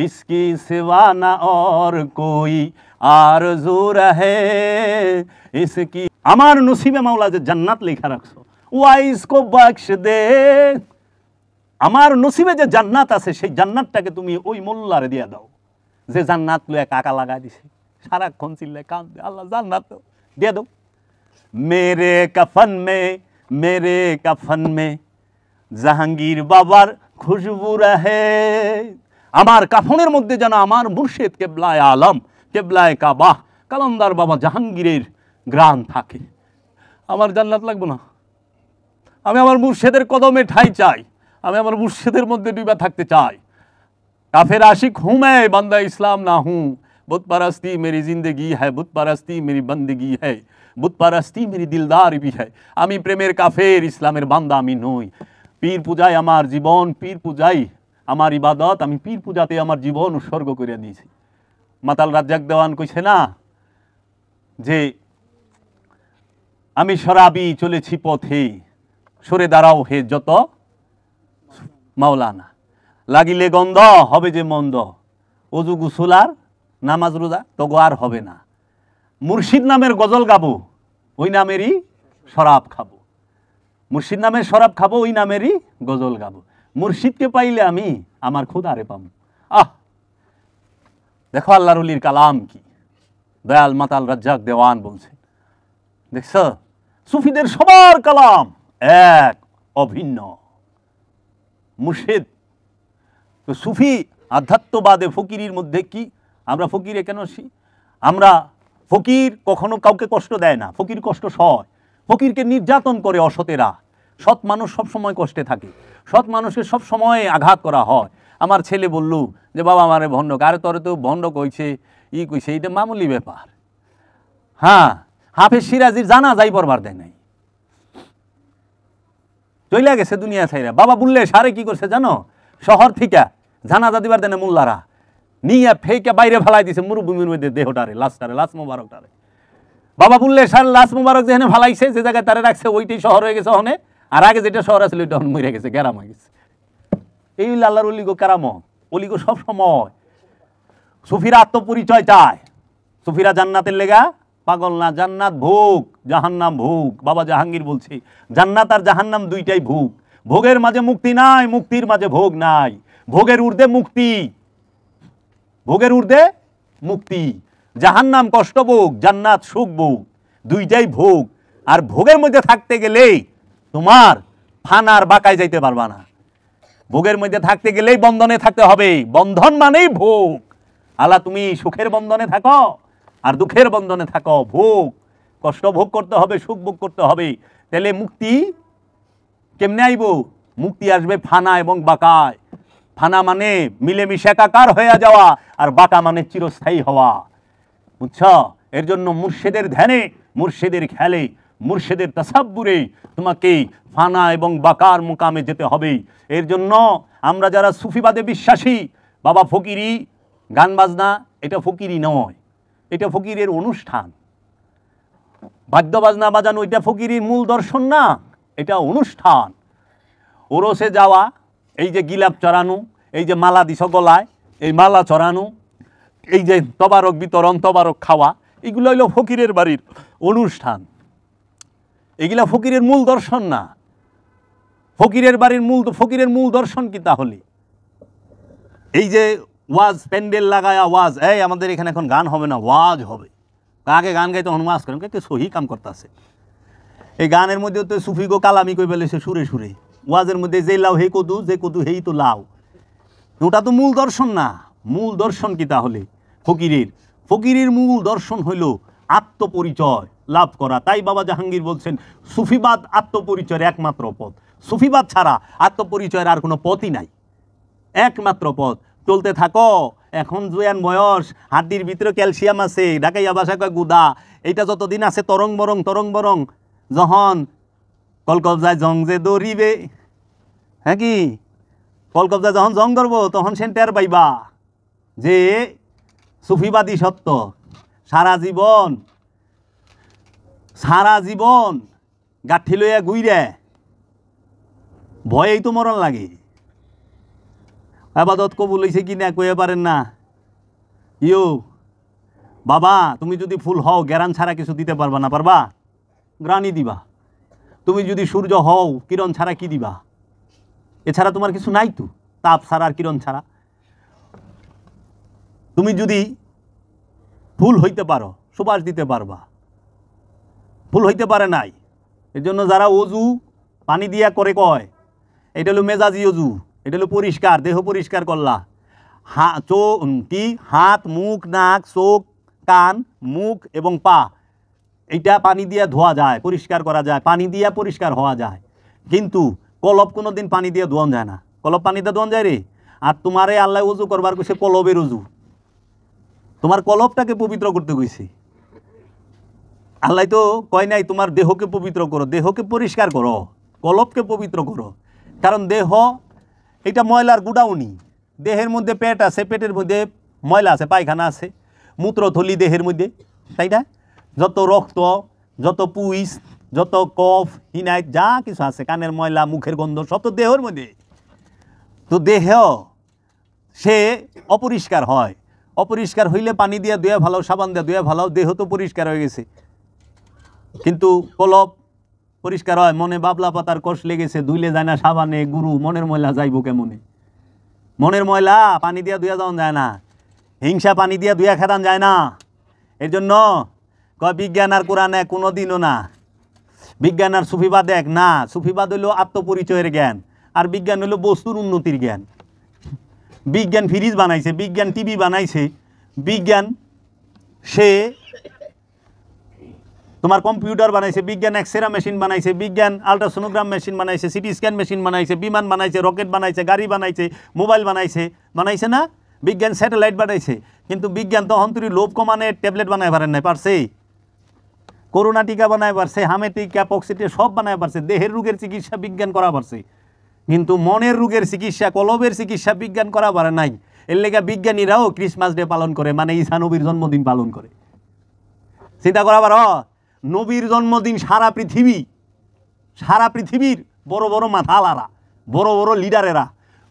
इसकी सिवा ना और कोई आरज़ू रहे, इसकी। আমার নসিবে মাওলা যে জান্নাত লেখা রাখছো, ওয়াইস কো বখশ দে, আমার নসিবে যে জান্নাত আছে সেই জান্নাতটাকে তুমি ওই মোল্লারে দিয়ে দাও, যে জান্নাত লয়ে কাকা লাগাই দিছে, সারাক্ষণ চিল্লায় কাঁদে, আল্লাহ জান্নাত দিয়ে দাও। मेरे कफन में, मेरे कफन में জাহাঙ্গীর বাবার খুশবু রহে, আমার কাফনের মধ্যে যেন আমার মুর্শিদ কেবলায় আলম, কেবলায় কাবাহ, কালান্দার বাবা জাহাঙ্গীরের গ্রাণ থাকে। আমার জান্নাত লাগবে না, আমি আমার মুর্শিদের কদমে ঠাঁই চাই, আমি আমার মুর্শিদের মধ্যে ডুবা থাকতে চাই। কাফের আশিক হুঁ मैं, बंदा इस्लाम ना हूँ, बुत परस्ती मेरी जिंदगी है, बुत परस्ती मेरी बंदगी है, বুত পারস্তি মেরি দিলদার भी है। আমি প্রেমের কাফের, ইসলামের বান্দা আমি নই। পীর পূজায় আমার জীবন, পীর পূজাই আমার ইবাদত, আমি পীর পূজাতে আমার জীবন উৎসর্গ করে দিয়েছি। মাতাল রাজ্জাক দেওয়ান কইছে না যে আমি শরাবি চলেছি পথে, সরে দাঁড়াও হে যত মাওলানা, লাগিলে গন্ধ হবে যে মন্দ, অজু গোসল আর নামাজ রোজা তগো আর হবে না। মুর্শিদ নামের গজল গাবো, ওই নামেরই শরাব খাবো, মুর্শিদ নামের শরাব খাবো, ওই নামেরই গজল গাবো। মুর্শিদকে পাইলে আমি আমার খোদারে পাবো। আহ, দেখো আল্লাহর ওলির কালাম কি, দয়াল মাতাল রাজ্জাক দেওয়ান বলছেন। দেখছ, সুফিদের সবার কালাম এক, অভিন্ন। মুর্শিদ তো সুফি আধ্যাত্মবাদে ফকিরির মধ্যে কি, আমরা ফকিরে কেন আসি? আমরা ফকির কখনো কাউকে কষ্ট দেয় না, ফকির কষ্ট সয়। ফকিরকে নির্যাতন করে অসতেরা। সৎ মানুষ সবসময় কষ্টে থাকে, সৎ মানুষকে সবসময় আঘাত করা হয়। আমার ছেলে বলল যে বাবা আমারে ভণ্ড, আরে তোরে তো ভণ্ড কইছে, কইছে, এটা মামুলি ব্যাপার। হ্যাঁ, হাফেজ সিরাজির জানা যাই পড়বার দেয় নাই, চইলা গেছে দুনিয়া ছাইরা। বাবা বললে সারে কি করছে জানো, শহর থেকে জানাজা দিবার দেনে মোল্লারা নিয়ে ফেকে বাইরে ফেলাই দিছে মরুভূমির মধ্যে দেহটারে, লাশ মোবারকটারে। বাবা বললে সার লাশ মোবারক যেখানে ফালাইছে, যে জায়গায় তারা রাখছে ওইটাই শহর হয়ে গেছে ওখানে, আর আগে যেটা শহর আছিল ওইটা মরে গেছে, গ্যারাম হয়ে গেছে। এই আল্লাহর অলিগো কেরামত। অলিগো সব সময় সুফিরা আত্মপরিচয় চায়। সুফিরা জান্নাতের লেগা পাগল না, জান্নাত ভোগ, জাহান্নাম ভোগ। বাবা জাহাঙ্গীর বলছে জান্নাত আর জাহান্নাম দুইটাই ভোগ। ভোগের মাঝে মুক্তি নাই, মুক্তির মাঝে ভোগ নাই। ভোগের ঊর্ধ্বে মুক্তি, ভোগের ঊর্ধ্বে মুক্তি। জাহান্নাম কষ্ট ভোগ, জান্নাত সুখ ভোগ, দুইটাই ভোগ। আর ভোগের মধ্যে থাকতে গেলে তোমার ফানার বাঁকায় যাইতে পারবা না। ভোগের মধ্যে থাকতে গেলেই বন্ধনে থাকতে হবে, বন্ধন মানেই ভোগ। আল্লাহ তুমি সুখের বন্ধনে থাকো আর দুঃখের বন্ধনে থাকো, ভোগ কষ্ট ভোগ করতে হবে, সুখ ভোগ করতে হবে। তাহলে মুক্তি কেমনে আইব? মুক্তি আসবে ফানা এবং বাঁকায়। ফানা মানে মিলেমিশে একাকার হয়ে যাওয়া, আর বাঁকা মানে চিরস্থায়ী হওয়া। বুঝছ? এর জন্য মুর্শিদের ধ্যানে, মুর্শিদের খেয়ালে, মুর্শিদের তাসাব্বুরে তোমাকে ফানা এবং বাঁকার মুকামে যেতে হবে। এর জন্য আমরা যারা সুফিবাদে বিশ্বাসী, বাবা ফকিরি গান বাজনা এটা ফকিরি নয়, এটা ফকিরের অনুষ্ঠান। বাদ্য বাজনা বাজানো এটা ফকিরির মূল দর্শন না, এটা অনুষ্ঠান। ওরসে যাওয়া, এই যে গিলাপ চড়ানো, এই যে মালা দিছ গলায়, এই মালা চড়ানো, এই যে তবারক বিতরণ, তবারক খাওয়া, এগুলো হইল ফকিরের বাড়ির অনুষ্ঠান। এগুলা ফকিরের মূল দর্শন না। ফকিরের বাড়ির ফকিরের মূল দর্শন কি তাহলে? এই যে ওয়াজ প্যান্ডেল লাগায়া ওয়াজ, এই আমাদের এখানে এখন গান হবে না, ওয়াজ হবে। আগে গান গাইতে তখন ওয়াজ করেন, কে সহি কাম করতেছে। এই গানের মধ্যে তো সুফি গো কালামি কই বলেছে সুরে সুরে। ওয়াজের মধ্যে যে লাও হে কদু, যে কদু হেই তো লাও, ওটা তো মূল দর্শন না। মূল দর্শন কি তাহলে ফকিরের? ফকিরের মূল দর্শন হইল আত্মপরিচয় লাভ করা। তাই বাবা জাহাঙ্গীর বলছেন সুফিবাদ আত্মপরিচয়ের একমাত্র পথ। সুফিবাদ ছাড়া আত্মপরিচয়ের আর কোনো পথই নাই, একমাত্র পথ। চলতে থাকো, এখন জুয়ান বয়স, হাড্ডির ভিতরে ক্যালসিয়াম আছে, ঢাকাইয়া ভাষা কয় গুদা। এইটা যতদিন আছে তরং বরং, যখন কলকবজায় জং যে দৌড়িবে, হ্যাঁ কি কলকবজায় যখন জং ধরবো তখন সে টের পাইবা যে সুফিবাদী সত্য। সারা জীবন গাঠি লইয়া গুইরে ভয়েই তো মরণ লাগে। আবাদত কবুল হইছে কি না কইয়া পারেন না। ইয়ো বাবা, তুমি যদি ফুল হও গ্যারান ছাড়া কিছু দিতে পারবা না, পারবা? গ্রানি দিবা। তুমি যদি সূর্য হও কিরণ ছাড়া কি দিবা? এছাড়া তোমার কিছু নাই তো, তাপ ছাড়া আর কিরণ ছাড়া। তুমি যদি ফুল হইতে পারো সুবাস দিতে পারবা, ফুল হইতে পারে নাই। এর জন্য যারা অজু পানি দিয়া করে কয় এটা হলো মেজাজি অজু, এটা হলো পরিষ্কার, দেহ পরিষ্কার করলা। হাত, মুখ, নাক, চোখ, কান, মুখ এবং পা, এইটা পানি দিয়া ধোয়া যায়, পরিষ্কার করা যায়, পানি দিয়া পরিষ্কার হওয়া যায়। কিন্তু কলব কোনো দিন পানি দিয়ে ধোয়ান যায় না। কলব পানি দিয়ে ধোয়ান যায় রে? আর তোমারে আল্লাহ অজু করবার কইছে কলবের অজু, তোমার কলবটাকে পবিত্র করতে কইছে। আল্লাহ তো কয় নাই তোমার দেহকে পবিত্র করো, দেহকে পরিষ্কার করো, কলবকে পবিত্র করো। কারণ দেহ এটা ময়লার গুডাউনি। দেহের মধ্যে পেট আছে, পেটের মধ্যে ময়লা আছে, পায়খানা আছে, মূত্রথলি দেহের মধ্যে, তাই না? যত রক্ত, যত পুইস, যত কফ, হিনাইট যা কিছু আছে, কানের ময়লা, মুখের গন্ধ, সব তো দেহের মধ্যে। তো দেহ সে অপরিষ্কার হয়, অপরিষ্কার হইলে পানি দিয়ে ধুয়ে ভালো, সাবান দিয়ে ধুয়ে ভালো, দেহ তো পরিষ্কার হয়ে গেছে। কিন্তু কলব পরিষ্কার হয়, মনে বাবলা পাতার কষ লেগেছে, ধুইলে যায় না সাবানে, গুরু, মনের ময়লা যাইব কেমনে? মনের ময়লা পানি দিয়ে ধুয়ে যাওয়া যায় না, হিংসা পানি দিয়ে ধুয়ে খেতান যায় না। এর জন্য কয় বিজ্ঞান আর কোরআনে কোনো দিনও না, বিজ্ঞান আর সুফিবাদ এক না। সুফিবাদ হইল আত্মপরিচয়ের জ্ঞান, আর বিজ্ঞান হইল বস্তুর উন্নতির জ্ঞান। বিজ্ঞান ফ্রিজ বানাইছে, বিজ্ঞান টিভি বানাইছে, বিজ্ঞান সে তোমার কম্পিউটার বানাইছে বিজ্ঞান, এক্সরে মেশিন বানাইছে বিজ্ঞান, আলট্রাসোনোগ্রাম মেশিন বানাইছে, সিটি স্ক্যান মেশিন বানাইছে, বিমান বানাইছে, রকেট বানাইছে, গাড়ি বানাইছে, মোবাইল বানাইছে, বানাইছে না? বিজ্ঞান স্যাটেলাইট বানাইছে। কিন্তু বিজ্ঞান তো অন্তরি লোভ কমানে ট্যাবলেট বানায় পারেন নাই, পারছে? করোনা টিকা বানায় পারছে, হামের টিকা, পক্সিটে সব বানায় পারছে, দেহের রোগের চিকিৎসা বিজ্ঞান করা পারছে, কিন্তু মনের রোগের চিকিৎসা, কলবের চিকিৎসা বিজ্ঞান করা পারে নাই। এর লেগে বিজ্ঞানীরাও ক্রিসমাস ডে পালন করে, মানে ঈসা নবীর জন্মদিন পালন করে। চিন্তা করা পারো, নবীর জন্মদিন সারা পৃথিবীর বড় বড় মাথালারা, বড় বড় লিডারেরা,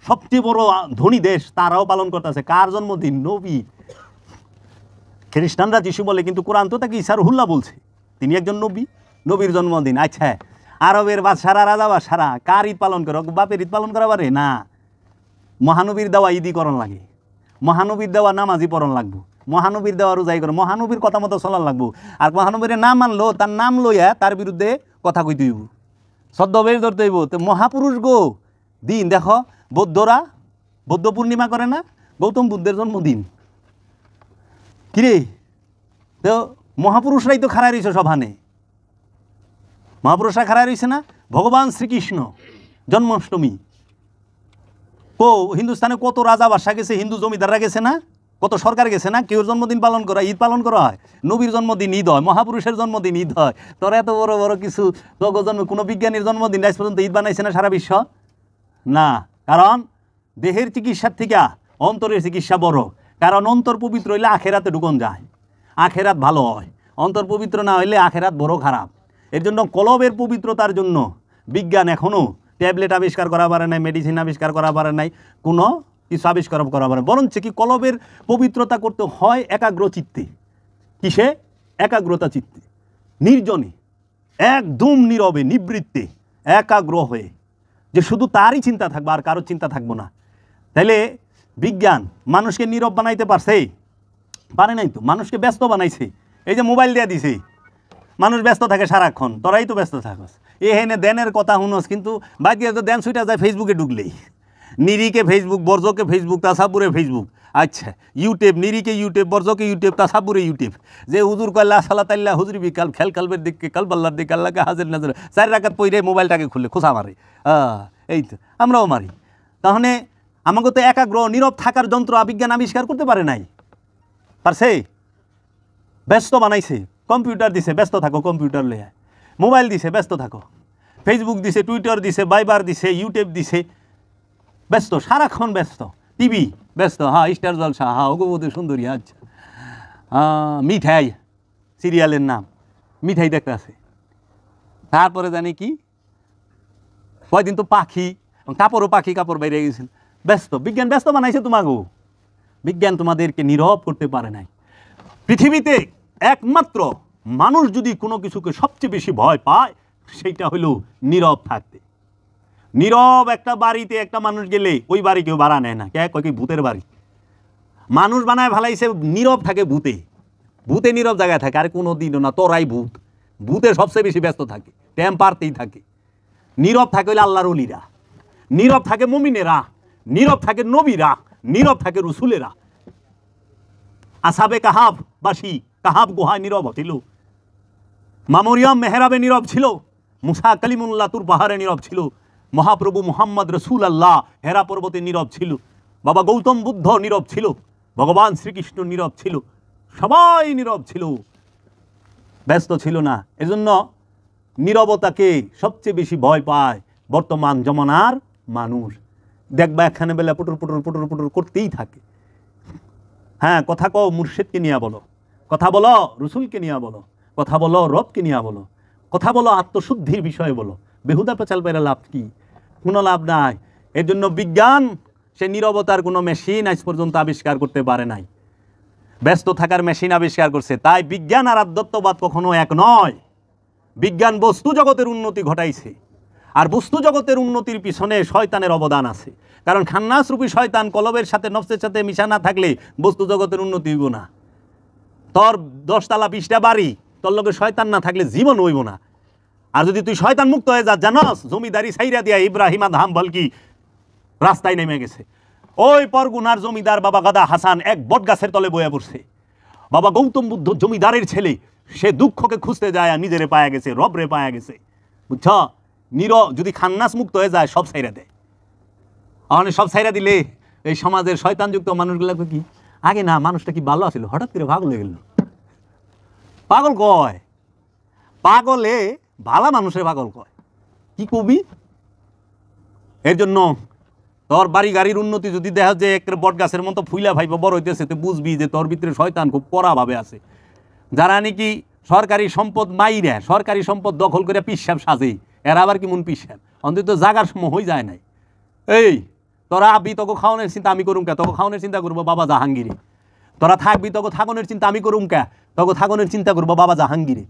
সবচেয়ে বড় ধনী দেশ, তারাও পালন করতেছে কার জন্মদিন? নবী। খ্রিস্টানরা যিশু বলে, কিন্তু কোরআন তো তাকে ঈসার হুল্লা বলছে, তিনি একজন নবী, নবীর জন্মদিন। আচ্ছা, আরবের বাদশারা, রাজা বাদশারা কার ঈদ পালন করে? বাপের ঈদ পালন করা পারে না। মহানবীর দেওয়া ঈদই করণ লাগে, মহানবীর দেওয়া নামাজি পড়ন লাগবো, মহানবীর দেওয়া রোজাই করে, মহানবীর কথা মতো চলার লাগবো। আর মহানবীর না মানলো, তার নাম লইয়া তার বিরুদ্ধে কথা কইতে হইব, সদ্যবেশ ধরতে হইব। তো মহাপুরুষ গো দিন দেখো, বৌদ্ধরা বৌদ্ধ পূর্ণিমা করে না? গৌতম বুদ্ধের জন্মদিন। কিরে, তো মহাপুরুষরাই তো খাড়া রয়েছে সভানে, মহাপুরুষরা খাড়া রয়েছে না? ভগবান শ্রীকৃষ্ণ জন্মাষ্টমী, হিন্দুস্তানে কত রাজা বাদশা গেছে, হিন্দু জমিদাররা গেছে না, কত সরকার গেছে না, কেউ জন্মদিন পালন করা, ঈদ পালন করা হয়। নবীর জন্মদিন ঈদ হয়, মহাপুরুষের জন্মদিন ঈদ হয়। তোর এত বড় বড় কিছু জন্ম, কোনো বিজ্ঞানীর জন্মদিন আজ পর্যন্ত ঈদ বানাইছে না সারা বিশ্ব? না, কারণ দেহের চিকিৎসার থেকে অন্তরের চিকিৎসা বড়। কারণ অন্তর পবিত্র হইলে আখেরাতে ঢুকন যায়, আখেরাত ভালো হয়। অন্তর পবিত্র না হইলে আখেরাত বড় খারাপ। এর জন্য কলবের পবিত্রতার জন্য বিজ্ঞান এখনও ট্যাবলেট আবিষ্কার করা পারে নাই, মেডিসিন আবিষ্কার করা পারে নাই, কোনো কিছু আবিষ্কার করা পারে। বরঞ্চ কি কলবের পবিত্রতা করতে হয় একাগ্র চিত্তে। কিসে? একাগ্রতা চিত্তে, নির্জনে, একদম নীরবে, নিবৃত্তে, একাগ্র হয়ে, যে শুধু তারই চিন্তা থাকবে, আর কারোর চিন্তা থাকবো না। তাইলে বিজ্ঞান মানুষকে নীরব বানাইতে পারছে? পারে নাই তো, মানুষকে ব্যস্ত বানাইছে। এই যে মোবাইল দেয়া দিছে, মানুষ ব্যস্ত থাকে সারাক্ষণ, তোরাই তো ব্যস্ত থাকস। এহেনে দেনের কথা শুনস, কিন্তু বাকি তো দেন ছুটা যায় ফেসবুকে ঢুকলেই। নিরিকে ফেসবুক, বর্জকে ফেসবুক, তাসাবুরে ফেসবুক। আচ্ছা, ইউটিউব, নিরিকে ইউটিউব, বর্জকে ইউটিউব, তাসাবুরে ইউটিউব। যে হুজুর কল্লা সালা তাল্লা হুজুরি বিকাল খেল কালবের দিকে কাল বাল্লার দিকে আল্লাহকে হাজির নাজর 4 রাকাত পইরে মোবাইলটাকে খুলে খোঁচা মারে। এই তো আমরাও মারি। তাহলে আমাকে তো একাগ্র নীরব থাকার যন্ত্র বিজ্ঞান আবিষ্কার করতে পারে নাই, পারছে? ব্যস্ত বানাইছে, কম্পিউটার দিছে, ব্যস্ত থাকো কম্পিউটার লইয়া, মোবাইল দিছে, ব্যস্ত থাকো, ফেসবুক দিছে, টুইটার দিছে, ভাইবার দিছে, ইউটিউব দিছে, ব্যস্ত, সারাক্ষণ ব্যস্ত, টিভি ব্যস্ত, হ্যাঁ স্টার জলসা, হ্যাঁ অগবতী সুন্দরী, আচ্ছা মিঠাই সিরিয়ালের নাম, মিঠাই দেখতে আছে। তারপরে জানি কি কয়দিন তো পাখি, কাপড়ও পাখি, কাপড় বাইরে গেছিল, ব্যস্ত। বিজ্ঞান ব্যস্ত বানাইছে তোমাকে, বিজ্ঞান তোমাদেরকে নীরব করতে পারে নাই। পৃথিবীতে একমাত্র মানুষ যদি কোনো কিছুকে সবচেয়ে বেশি ভয় পায়, সেইটা হলো নীরব থাকতে। নীরব একটা বাড়িতে একটা মানুষ গেলে ওই বাড়ি কেউ ভাড়া নেয় না, কে কয় কি ভূতের বাড়ি। মানুষ বানায় ভালাইছে নীরব থাকে ভূতে, ভূতে নীরব জায়গায় থাকে। আর কোনো দিনও না, তোরাই ভূত, ভূতে সবচেয়ে বেশি ব্যস্ত থাকে, টেম্পারতেই থাকে। নীরব থাকে হইলে আল্লাহর ওলিরা, নীরব থাকে মুমিনেরা, নীরব থাকে নবীরা, নীরব থাকে রসুলেরা। আসাবে কাহাব বাসী কাহাব গুহায় নীরব ছিল, মামরিয়াম মেহরাবে নীরব ছিল, মুসা কালিমুল্লাহ তুর পাহাড়ে নীরব ছিল, মহাপ্রভু মুহাম্মদ রসুল আল্লাহ হেরা পর্বতে নীরব ছিল, বাবা গৌতম বুদ্ধ নীরব ছিল, ভগবান শ্রীকৃষ্ণ নীরব ছিল, সবাই নীরব ছিল, ব্যস্ত ছিল না। এজন্য নীরবতাকে সবচেয়ে বেশি ভয় পায় বর্তমান জমানার মানুষ। দেখবা এখানে বেলা পুটুর পুটুর পুটুর পুটুর করতেই থাকে। হ্যাঁ, কথা কও মুর্শিদকে নিয়ে বলো, কথা বলো রসুলকে নিয়ে বলো, কথা বলো রবকে নিয়ে বলো, কথা বলো আত্মশুদ্ধির বিষয়ে বলো। বেহুদা পেঁচাল পেরে লাভ কি? কোনো লাভ নাই। এর জন্য বিজ্ঞান সে নীরবতার কোনো মেশিন আজ পর্যন্ত আবিষ্কার করতে পারে নাই, ব্যস্ত থাকার মেশিন আবিষ্কার করছে। তাই বিজ্ঞান আর আধ্যাত্মবাদ কখনো এক নয়। বিজ্ঞান বস্তু জগতের উন্নতি ঘটাইছে, আর বস্তু জগতের উন্নতির পিছনে শয়তানের অবদান আছে। কারণ খান্নাস রূপী শয়তান কলবের সাথে নফসের সাথে মিশা না থাকলে বস্তু জগতের উন্নতি হইব না। তোর 10 তালা 20টা বাড়ি, তোর লগে শয়তান না থাকলে জীবন হইব না। আর যদি তুই শয়তান মুক্ত হয়ে যা, জানাস জমিদারি সাইরা দিয়া ইব্রাহিম আদহাম বলকি রাস্তায় নেমে গেছে। ওই পরগুনার জমিদার বাবা গাদা হাসান এক বট গাছের তলে বয়ে পড়ছে। বাবা গৌতম বুদ্ধ জমিদারের ছেলে সে দুঃখকে খুঁজতে যায় আর নিজেরে পায়া গেছে, রবরে পায়া গেছে, বুঝছ? যদি খান্নাস মুক্ত হয়ে যায় সব ছাইরা দেয়। মানে সব ছাইরা দিলে এই সমাজের শয়তানযুক্ত মানুষগুলোকে কি আগে না মানুষটা কি ভালো আছিল, হঠাৎ করে পাগল হয়ে গেল। পাগল কয়, পাগলে ভালা মানুষের পাগল কয়, কি কবি? এর জন্য তোর বাড়ি গাড়ির উন্নতি যদি দেখা যে একটা বট গাছের মতো ফুইলা ভাইবা বড় হইতেছে, তো বুঝবি যে তোর ভিতরে শয়তান খুব কড়াভাবে আছে। যারা নাকি সরকারি সম্পদ মাইরা সরকারি সম্পদ দখল করে পিসাব সাজে, এরা আবার কেমন পিসাব? অন্তত জাগার সময় হয়ে যায় নাই। এই তোরা আবি তোকে খাওয়ানোর চিন্তা আমি করুম কে? তোকে খাওয়ানোর চিন্তা করবো বাবা জাহাঙ্গীরে। তোরা থাকবি তোকে থাকনের চিন্তা আমি করুম কে? তোকে থাকনের চিন্তা করবো বাবা জাহাঙ্গীরে।